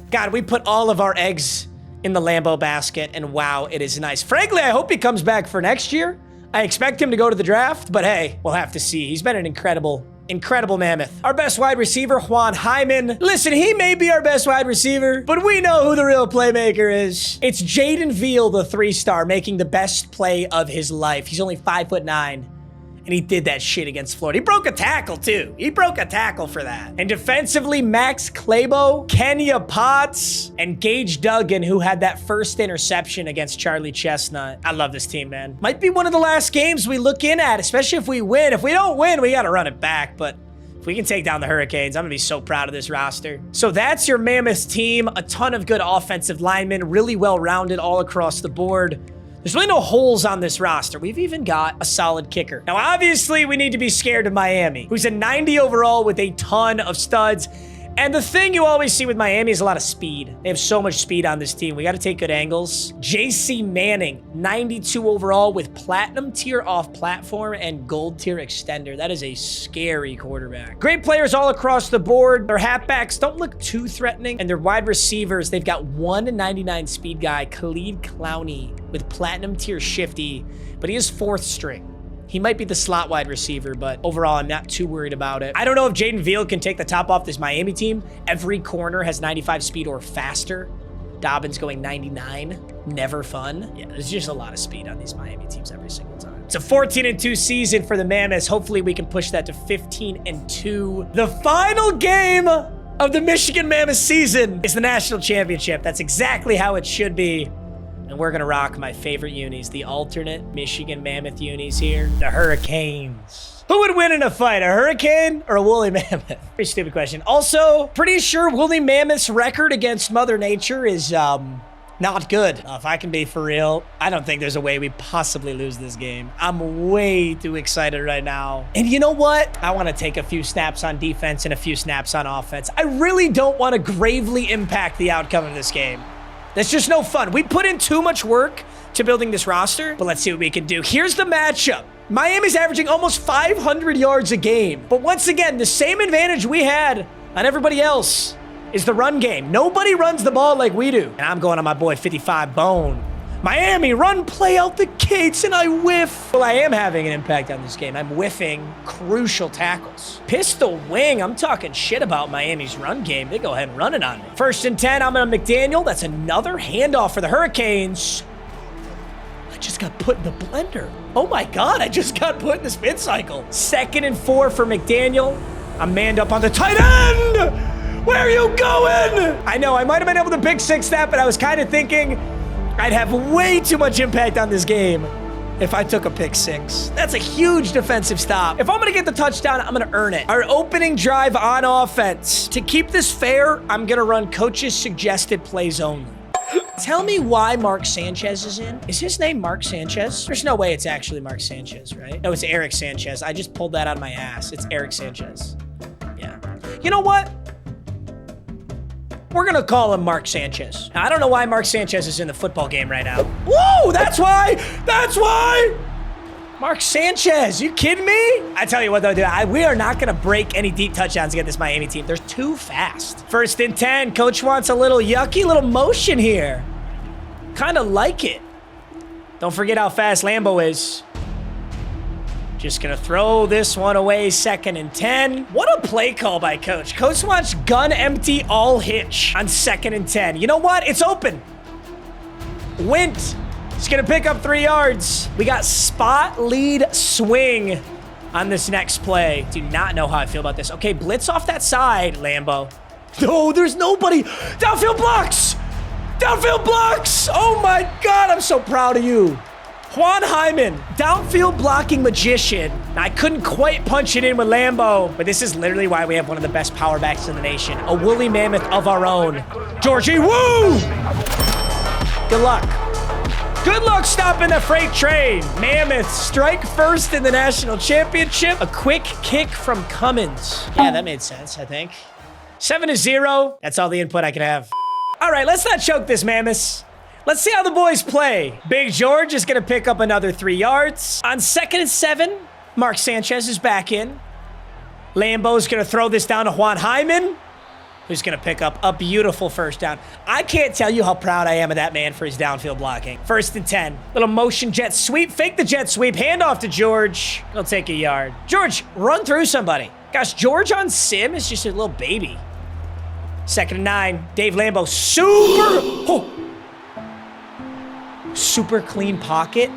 God, we put all of our eggs in the Lambeau basket, and wow, it is nice. Frankly, I hope he comes back for next year. I expect him to go to the draft, but hey, we'll have to see. He's been an incredible Mammoth. Our best wide receiver, Juan Hyman. Listen, he may be our best wide receiver, but we know who the real playmaker is. It's Jaden Veal, the 3-star, making the best play of his life. He's only 5'9", and he did that shit against Florida. He broke a tackle, too. He broke a tackle for that. And defensively, Max Claybo, Kenya Potts, and Gage Duggan, who had that first interception against Charlie Chestnut. I love this team, man. Might be one of the last games we look in at, especially if we win. If we don't win, we got to run it back, but if we can take down the Hurricanes, I'm going to be so proud of this roster. So that's your Mammoths team. A ton of good offensive linemen, really well-rounded all across the board. There's really no holes on this roster. We've even got a solid kicker. Now, obviously, we need to be scared of Miami, who's a 90 overall with a ton of studs. And the thing you always see with Miami is a lot of speed. They have so much speed on this team. We got to take good angles. JC Manning, 92 overall with platinum tier off platform and gold tier extender. That is a scary quarterback. Great players all across the board. Their halfbacks don't look too threatening. And their wide receivers, they've got 199 speed guy, Khalid Clowney with platinum tier shifty, but he is 4th string. He might be the slot wide receiver, but overall, I'm not too worried about it. I don't know if Jaden Veal can take the top off this Miami team. Every corner has 95 speed or faster. Dobbins going 99. Never fun. Yeah, there's just a lot of speed on these Miami teams every single time. It's a 14-2 season for the Mammoths. Hopefully, we can push that to 15-2. The final game of the Michigan Mammoth season is the national championship. That's exactly how it should be. And we're gonna rock my favorite unis, the alternate Michigan Mammoth unis here, the Hurricanes. Who would win in a fight, a Hurricane or a woolly mammoth? Pretty stupid question. Also, pretty sure woolly mammoth's record against Mother Nature is not good. If I can be for real, I don't think there's a way we possibly lose this game. I'm way too excited right now. And you know what? I want to take a few snaps on defense and a few snaps on offense. I really don't want to gravely impact the outcome of this game. That's just no fun. We put in too much work to building this roster, but let's see what we can do. Here's the matchup. Miami's averaging almost 500 yards a game. But once again, the same advantage we had on everybody else is the run game. Nobody runs the ball like we do. And I'm going on my boy 55 Bone. Miami, run play out the gates, and I whiff. Well, I am having an impact on this game. I'm whiffing crucial tackles. Pistol wing, I'm talking shit about Miami's run game. They go ahead and run it on me. 1st and 10, I'm on McDaniel. That's another handoff for the Hurricanes. I just got put in the blender. Oh my God, I just got put in the spin cycle. 2nd and 4 for McDaniel. I'm manned up on the tight end. Where are you going? I know, I might have been able to pick 6 that, but I was kind of thinking I'd have way too much impact on this game if I took a pick 6. That's a huge defensive stop. If I'm going to get the touchdown, I'm going to earn it. Our opening drive on offense. To keep this fair, I'm going to run coach's suggested plays only. Tell me why Mark Sanchez is in. Is his name Mark Sanchez? There's no way it's actually Mark Sanchez, right? No, it's Eric Sanchez. I just pulled that out of my ass. It's Eric Sanchez. Yeah. You know what? We're gonna call him Mark Sanchez. Now, I don't know why Mark Sanchez is in the football game right now. Whoa, that's why! That's why! Mark Sanchez, you kidding me? I tell you what though, dude, we are not gonna break any deep touchdowns against this Miami team. They're too fast. 1st and 10, coach wants a little yucky little motion here. Kinda like it. Don't forget how fast Lambo is. Just gonna throw this one away, 2nd and 10. What a play call by coach. Coach wants gun empty all hitch on 2nd and 10. You know what? It's open. Wint. He's gonna pick up 3 yards. We got spot lead swing on this next play. Do not know how I feel about this. Okay, blitz off that side, Lambo. No, there's nobody. Downfield blocks. Downfield blocks. Oh my God, I'm so proud of you. Juan Hyman, downfield blocking magician. Now, I couldn't quite punch it in with Lambo, but this is literally why we have one of the best power backs in the nation. A woolly mammoth of our own. Georgie, woo! Good luck. Good luck stopping the freight train. Mammoth strike first in the national championship. A quick kick from Cummins. Yeah, that made sense, I think. 7-0. That's all the input I could have. All right, let's not choke this, Mammoths. Let's see how the boys play. Big George is going to pick up another 3 yards. On 2nd and 7, Mark Sanchez is back in. Lambo's going to throw this down to Juan Hyman, who's going to pick up a beautiful 1st down. I can't tell you how proud I am of that man for his downfield blocking. 1st and 10. Little motion jet sweep. Fake the jet sweep. Hand off to George. He'll take a yard. George, run through somebody. Gosh, George on sim is just a little baby. 2nd and 9. Dave Lambo. Super clean pocket,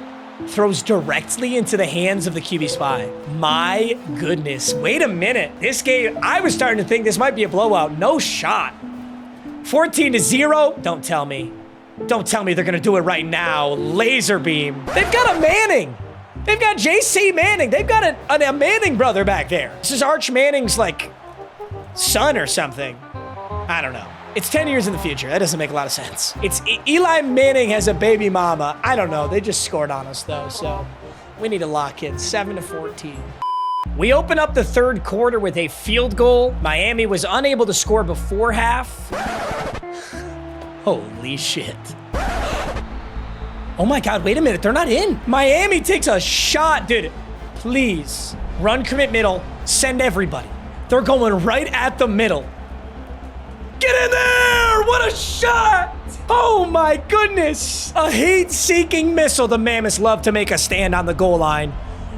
throws directly into the hands of the QB spy. My goodness, wait a minute. This game, I was starting to think this might be a blowout. No shot. 14-0, don't tell me. Don't tell me they're gonna do it right now. Laser beam. They've got a Manning. They've got JC Manning. They've got a Manning brother back there. This is Arch Manning's like son or something. I don't know. It's 10 years in the future. That doesn't make a lot of sense. It's Eli Manning has a baby mama. I don't know. They just scored on us, though, so we need to lock in. 7-14. We open up the third quarter with a field goal. Miami was unable to score before half. Holy shit. Oh my God, wait a minute, they're not in. Miami takes a shot, dude. Please, run, commit middle, send everybody. They're going right at the middle. Get in there, what a shot. Oh my goodness. A heat-seeking missile. The Mammoths love to make a stand on the goal line.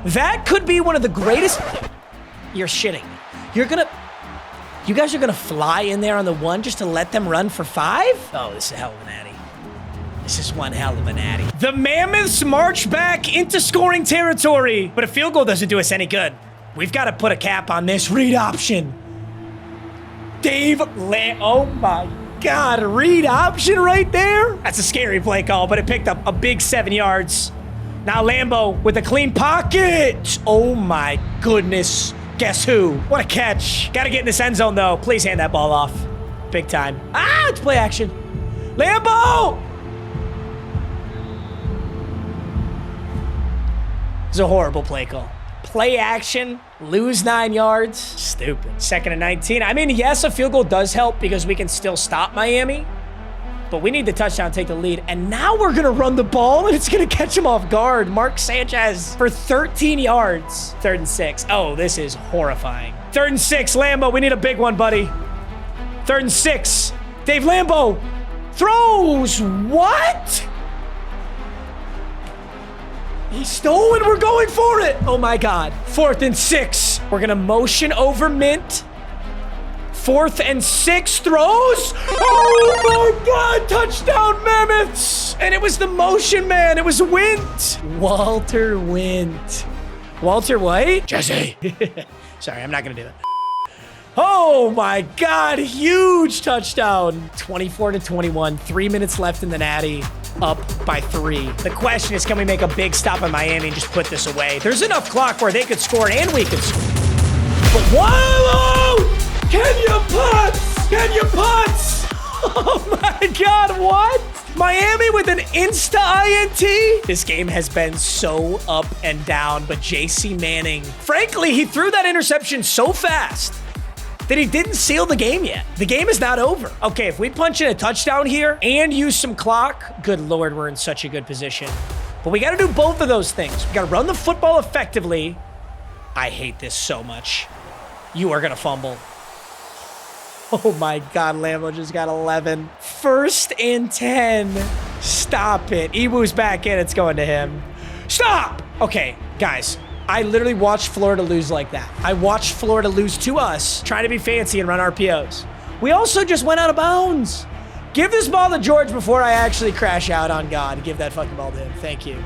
That could be one of the greatest. You're shitting. You guys are gonna fly in there on the 1 just to let them run for 5? Oh, this is a hell of an natty. This is one hell of a natty. The Mammoths march back into scoring territory, but a field goal doesn't do us any good. We've got to put a cap on this read option. Oh my God, read option right there? That's a scary play call, but it picked up a big 7 yards. Now Lambo with a clean pocket. Oh my goodness. Guess who? What a catch. Got to get in this end zone though. Please hand that ball off. Big time. Ah, it's play action. Lambo! It's a horrible play call. Play action, lose 9 yards. Stupid. 2nd and 19. I mean, yes, a field goal does help because we can still stop Miami, but we need the touchdown to take the lead. And now we're going to run the ball, and it's going to catch him off guard. Mark Sanchez for 13 yards. 3rd and 6. Oh, this is horrifying. 3rd and 6, Lambo. We need a big one, buddy. 3rd and 6. Dave Lambo throws. What? He's stolen. We're going for it. Oh, my God. 4th and 6. We're going to motion over Mint. 4th and 6 throws. Oh, my God. Touchdown, Mammoths. And it was the motion man. It was Wint. Walter Wint. Walter White? Jesse. Sorry, I'm not going to do it. Oh, my God. Huge touchdown. 24-21. 3 minutes left in the natty. Up by 3. The question is, can we make a big stop in Miami and just put this away? There's enough clock where they could score and we could score. But whoa! Can you putts? Can you putts? Oh my God, what? Miami with an insta-INT? This game has been so up and down, but J.C. Manning, frankly, he threw that interception so fast that he didn't seal the game yet. The game is not over. Okay, if we punch in a touchdown here and use some clock, good Lord, we're in such a good position. But we got to do both of those things. We got to run the football effectively. I hate this so much. You are going to fumble. Oh my God, Lambo just got 11. 1st and 10. Stop it. Iwu's back in. It's going to him. Stop! Okay, guys. I literally watched Florida lose like that. I watched Florida lose to us, trying to be fancy and run RPOs. We also just went out of bounds. Give this ball to George before I actually crash out on God. Give that fucking ball to him. Thank you.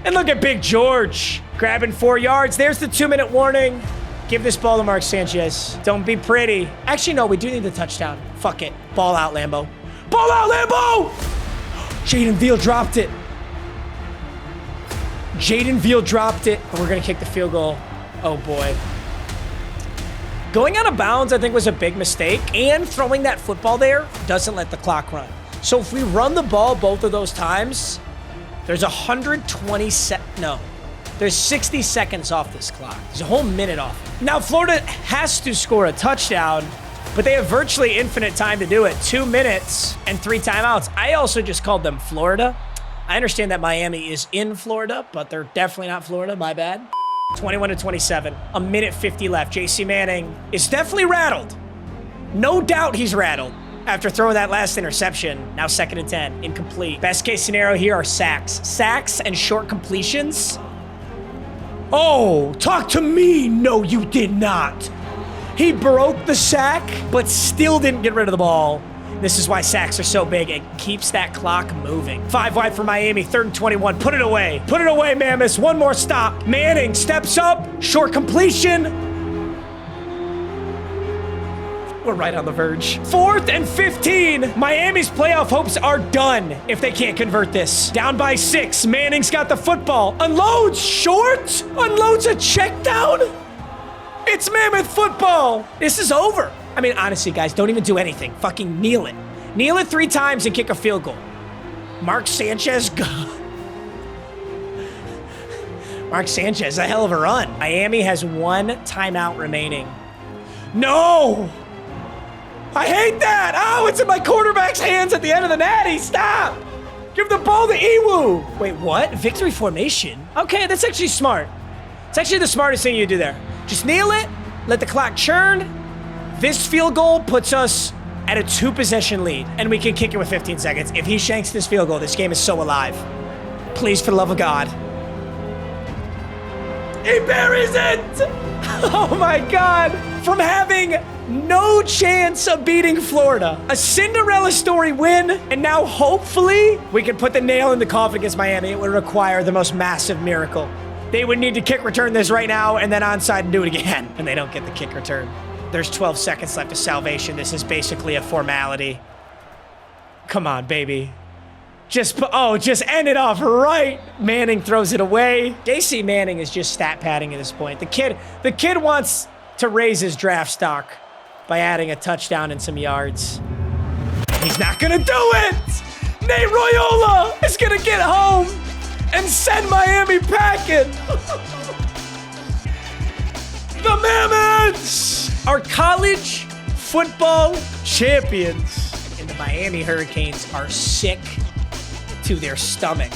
And look at Big George grabbing 4 yards. There's the 2-minute warning. Give this ball to Mark Sanchez. Don't be pretty. Actually, no, we do need the touchdown. Fuck it. Ball out, Lambo. Ball out, Lambo! Jaden Veal dropped it. Jaden Veal dropped it, and we're going to kick the field goal. Oh, boy. Going out of bounds, I think, was a big mistake, and throwing that football there doesn't let the clock run. So if we run the ball both of those times, there's 60 seconds off this clock. There's a whole minute off. Now, Florida has to score a touchdown, but they have virtually infinite time to do it. 2 minutes and 3 timeouts. I also just called them Florida. I understand that Miami is in Florida, but they're definitely not Florida. My bad. 21-27. A minute 50 left. J.C. Manning is definitely rattled. No doubt he's rattled after throwing that last interception. Now 2nd and 10. Incomplete. Best case scenario here are sacks. Sacks and short completions. Oh, talk to me. No, you did not. He broke the sack, but still didn't get rid of the ball. This is why sacks are so big. It keeps that clock moving. 5 wide for Miami, 3rd and 21. Put it away. Put it away, Mammoths. One more stop. Manning steps up. Short completion. We're right on the verge. 4th and 15. Miami's playoff hopes are done if they can't convert this. Down by 6. Manning's got the football. Unloads short. Unloads a check down. It's Mammoth football. This is over. I mean, honestly, guys, don't even do anything. Fucking kneel it. Kneel it 3 times and kick a field goal. Mark Sanchez. Mark Sanchez, a hell of a run. Miami has 1 timeout remaining. No! I hate that! Oh, it's in my quarterback's hands at the end of the natty. Stop! Give the ball to Iwu. Wait, what? Victory formation? Okay, that's actually smart. It's actually the smartest thing you do there. Just kneel it, let the clock churn. This field goal puts us at a 2-possession lead, and we can kick it with 15 seconds. If he shanks this field goal, this game is so alive. Please, for the love of God. He buries it! Oh my God. From having no chance of beating Florida, a Cinderella story win, and now hopefully we can put the nail in the coffin against Miami. It would require the most massive miracle. They would need to kick return this right now and then onside and do it again, and they don't get the kick return. There's 12 seconds left of salvation. This is basically a formality. Come on, baby. Just end it off right. Manning throws it away. JC Manning is just stat padding at this point. The kid wants to raise his draft stock by adding a touchdown and some yards. He's not gonna do it! Nate Royola is gonna get home and send Miami packing. The Mammoths are college football champions. And the Miami Hurricanes are sick to their stomach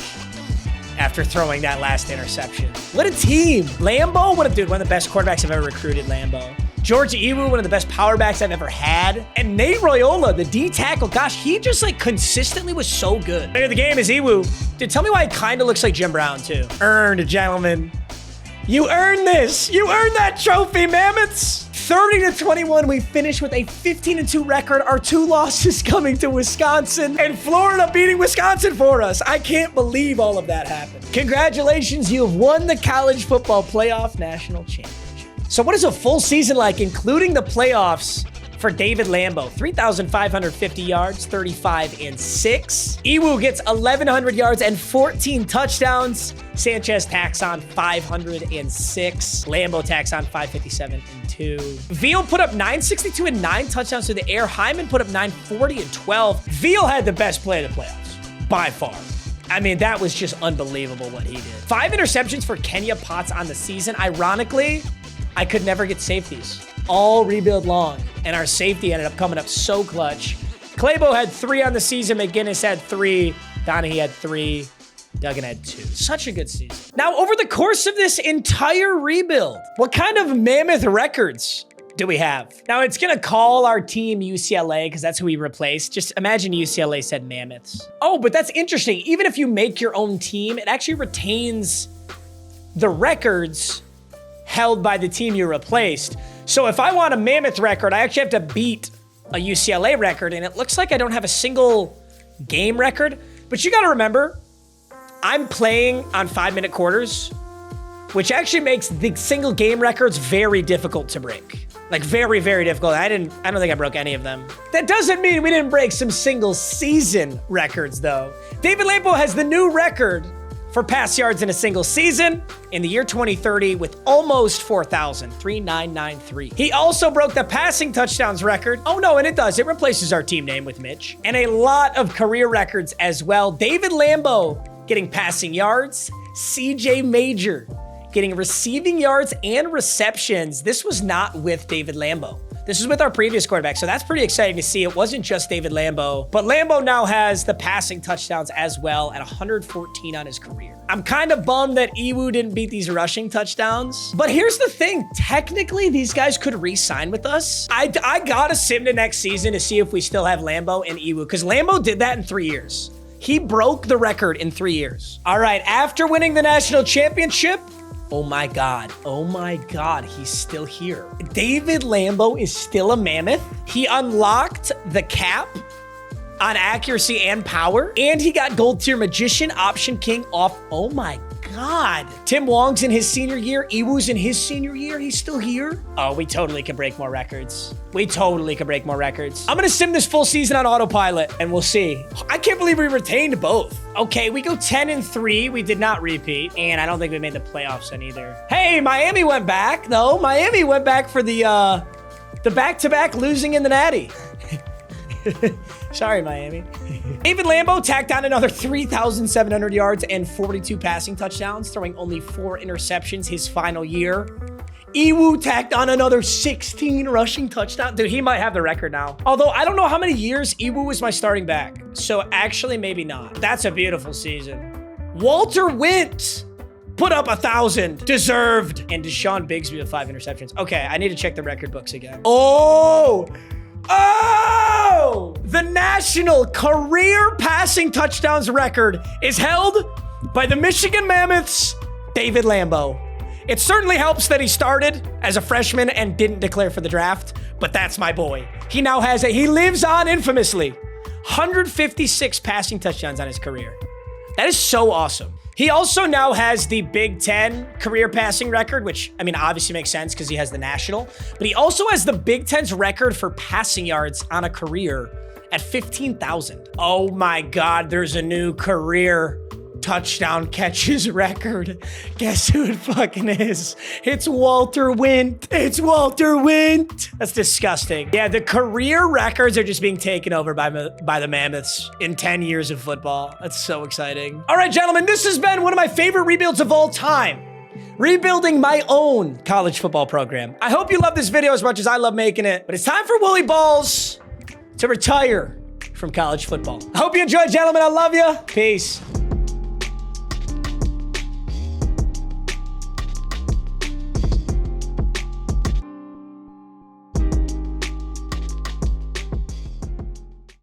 after throwing that last interception. What a team. Lambo, one of the best quarterbacks I've ever recruited, Lambo. George Iwu, one of the best power backs I've ever had. And Nate Royola, the D tackle, gosh, he just like consistently was so good. Player of the game is Iwu. Dude, tell me why he kind of looks like Jim Brown too. Earned, gentlemen. You earned this. You earned that trophy, Mammoths. 30-21, we finish with a 15-2 record. Our 2 losses coming to Wisconsin and Florida beating Wisconsin for us. I can't believe all of that happened. Congratulations, you have won the college football playoff national championship. So what is a full season like, including the playoffs for David Lambo? 3,550 yards, 35-6. Iwu gets 1,100 yards and 14 touchdowns. Sanchez tacks on 506. Lambo tacks on 557-2. Veal put up 962 and 9 touchdowns through the air. Hyman put up 940 and 12. Veal had the best play of the playoffs, by far. I mean, that was just unbelievable what he did. 5 interceptions for Kenya Potts on the season. Ironically, I could never get safeties. All rebuild long, and our safety ended up coming up so clutch. Claybo had 3 on the season. McGinnis had 3. Donahue had 3. Duggan had 2. Such a good season. Now, over the course of this entire rebuild, what kind of mammoth records do we have? Now, it's going to call our team UCLA because that's who we replaced. Just imagine UCLA said Mammoths. Oh, but that's interesting. Even if you make your own team, it actually retains the records held by the team you replaced. So if I want a Mammoth record, I actually have to beat a UCLA record, and it looks like I don't have a single game record. But you got to remember, I'm playing on 5-minute quarters, which actually makes the single game records very difficult to break. Like very, very difficult. I don't think I broke any of them. That doesn't mean we didn't break some single season records though. David Lambo has the new record for pass yards in a single season in the year 2030 with almost 4,000, 3,993. He also broke the passing touchdowns record. Oh no, and it does. It replaces our team name with Mitch. And a lot of career records as well. David Lambo getting passing yards. CJ Major getting receiving yards and receptions. This was not with David Lambo. This is with our previous quarterback, so that's pretty exciting to see. It wasn't just David Lambo, but Lambo now has the passing touchdowns as well at 114 on his career. I'm kind of bummed that Iwu didn't beat these rushing touchdowns, but here's the thing. Technically, these guys could re-sign with us. I gotta sim to next season to see if we still have Lambo and Iwu, because Lambo did that in 3 years. He broke the record in 3 years. All right, after winning the national championship, oh my God, he's still here. David Lambo is still a mammoth. He unlocked the cap on accuracy and power, and he got gold tier magician option king off. Oh my God. Tim Wong's in his senior year. Iwu's in his senior year. He's still here. Oh, we totally can break more records. We totally can break more records. I'm gonna sim this full season on autopilot and we'll see. I can't believe we retained both. Okay, we go 10-3. We did not repeat, and I don't think we made the playoffs then either. Hey, Miami went back though. Miami went back for the back-to-back losing in the Natty. Sorry, Miami. David Lambeau tacked on another 3,700 yards and 42 passing touchdowns, throwing only 4 interceptions his final year. Ewu tacked on another 16 rushing touchdowns. Dude, he might have the record now. Although I don't know how many years Ewu was my starting back. So actually, maybe not. That's a beautiful season. Walter Wentz put up 1,000. Deserved. And Deshaun Bigsby with 5 interceptions. Okay, I need to check the record books again. Oh! The national career passing touchdowns record is held by the Michigan Mammoths, David Lambeau. It certainly helps that he started as a freshman and didn't declare for the draft, but that's my boy. He now has he lives on infamously. 156 passing touchdowns on his career. That is so awesome. He also now has the Big Ten career passing record, which, I mean, obviously makes sense because he has the national, but he also has the Big Ten's record for passing yards on a career at 15,000. Oh my God, there's a new career touchdown catches record. Guess who it fucking is? It's Walter Went. It's Walter Went. That's disgusting. Yeah, the career records are just being taken over by the Mammoths in 10 years of football. That's so exciting. All right, gentlemen, this has been one of my favorite rebuilds of all time. Rebuilding my own college football program. I hope you love this video as much as I love making it, but it's time for Willie Balls to retire from college football. I hope you enjoyed, gentlemen. I love you. Peace.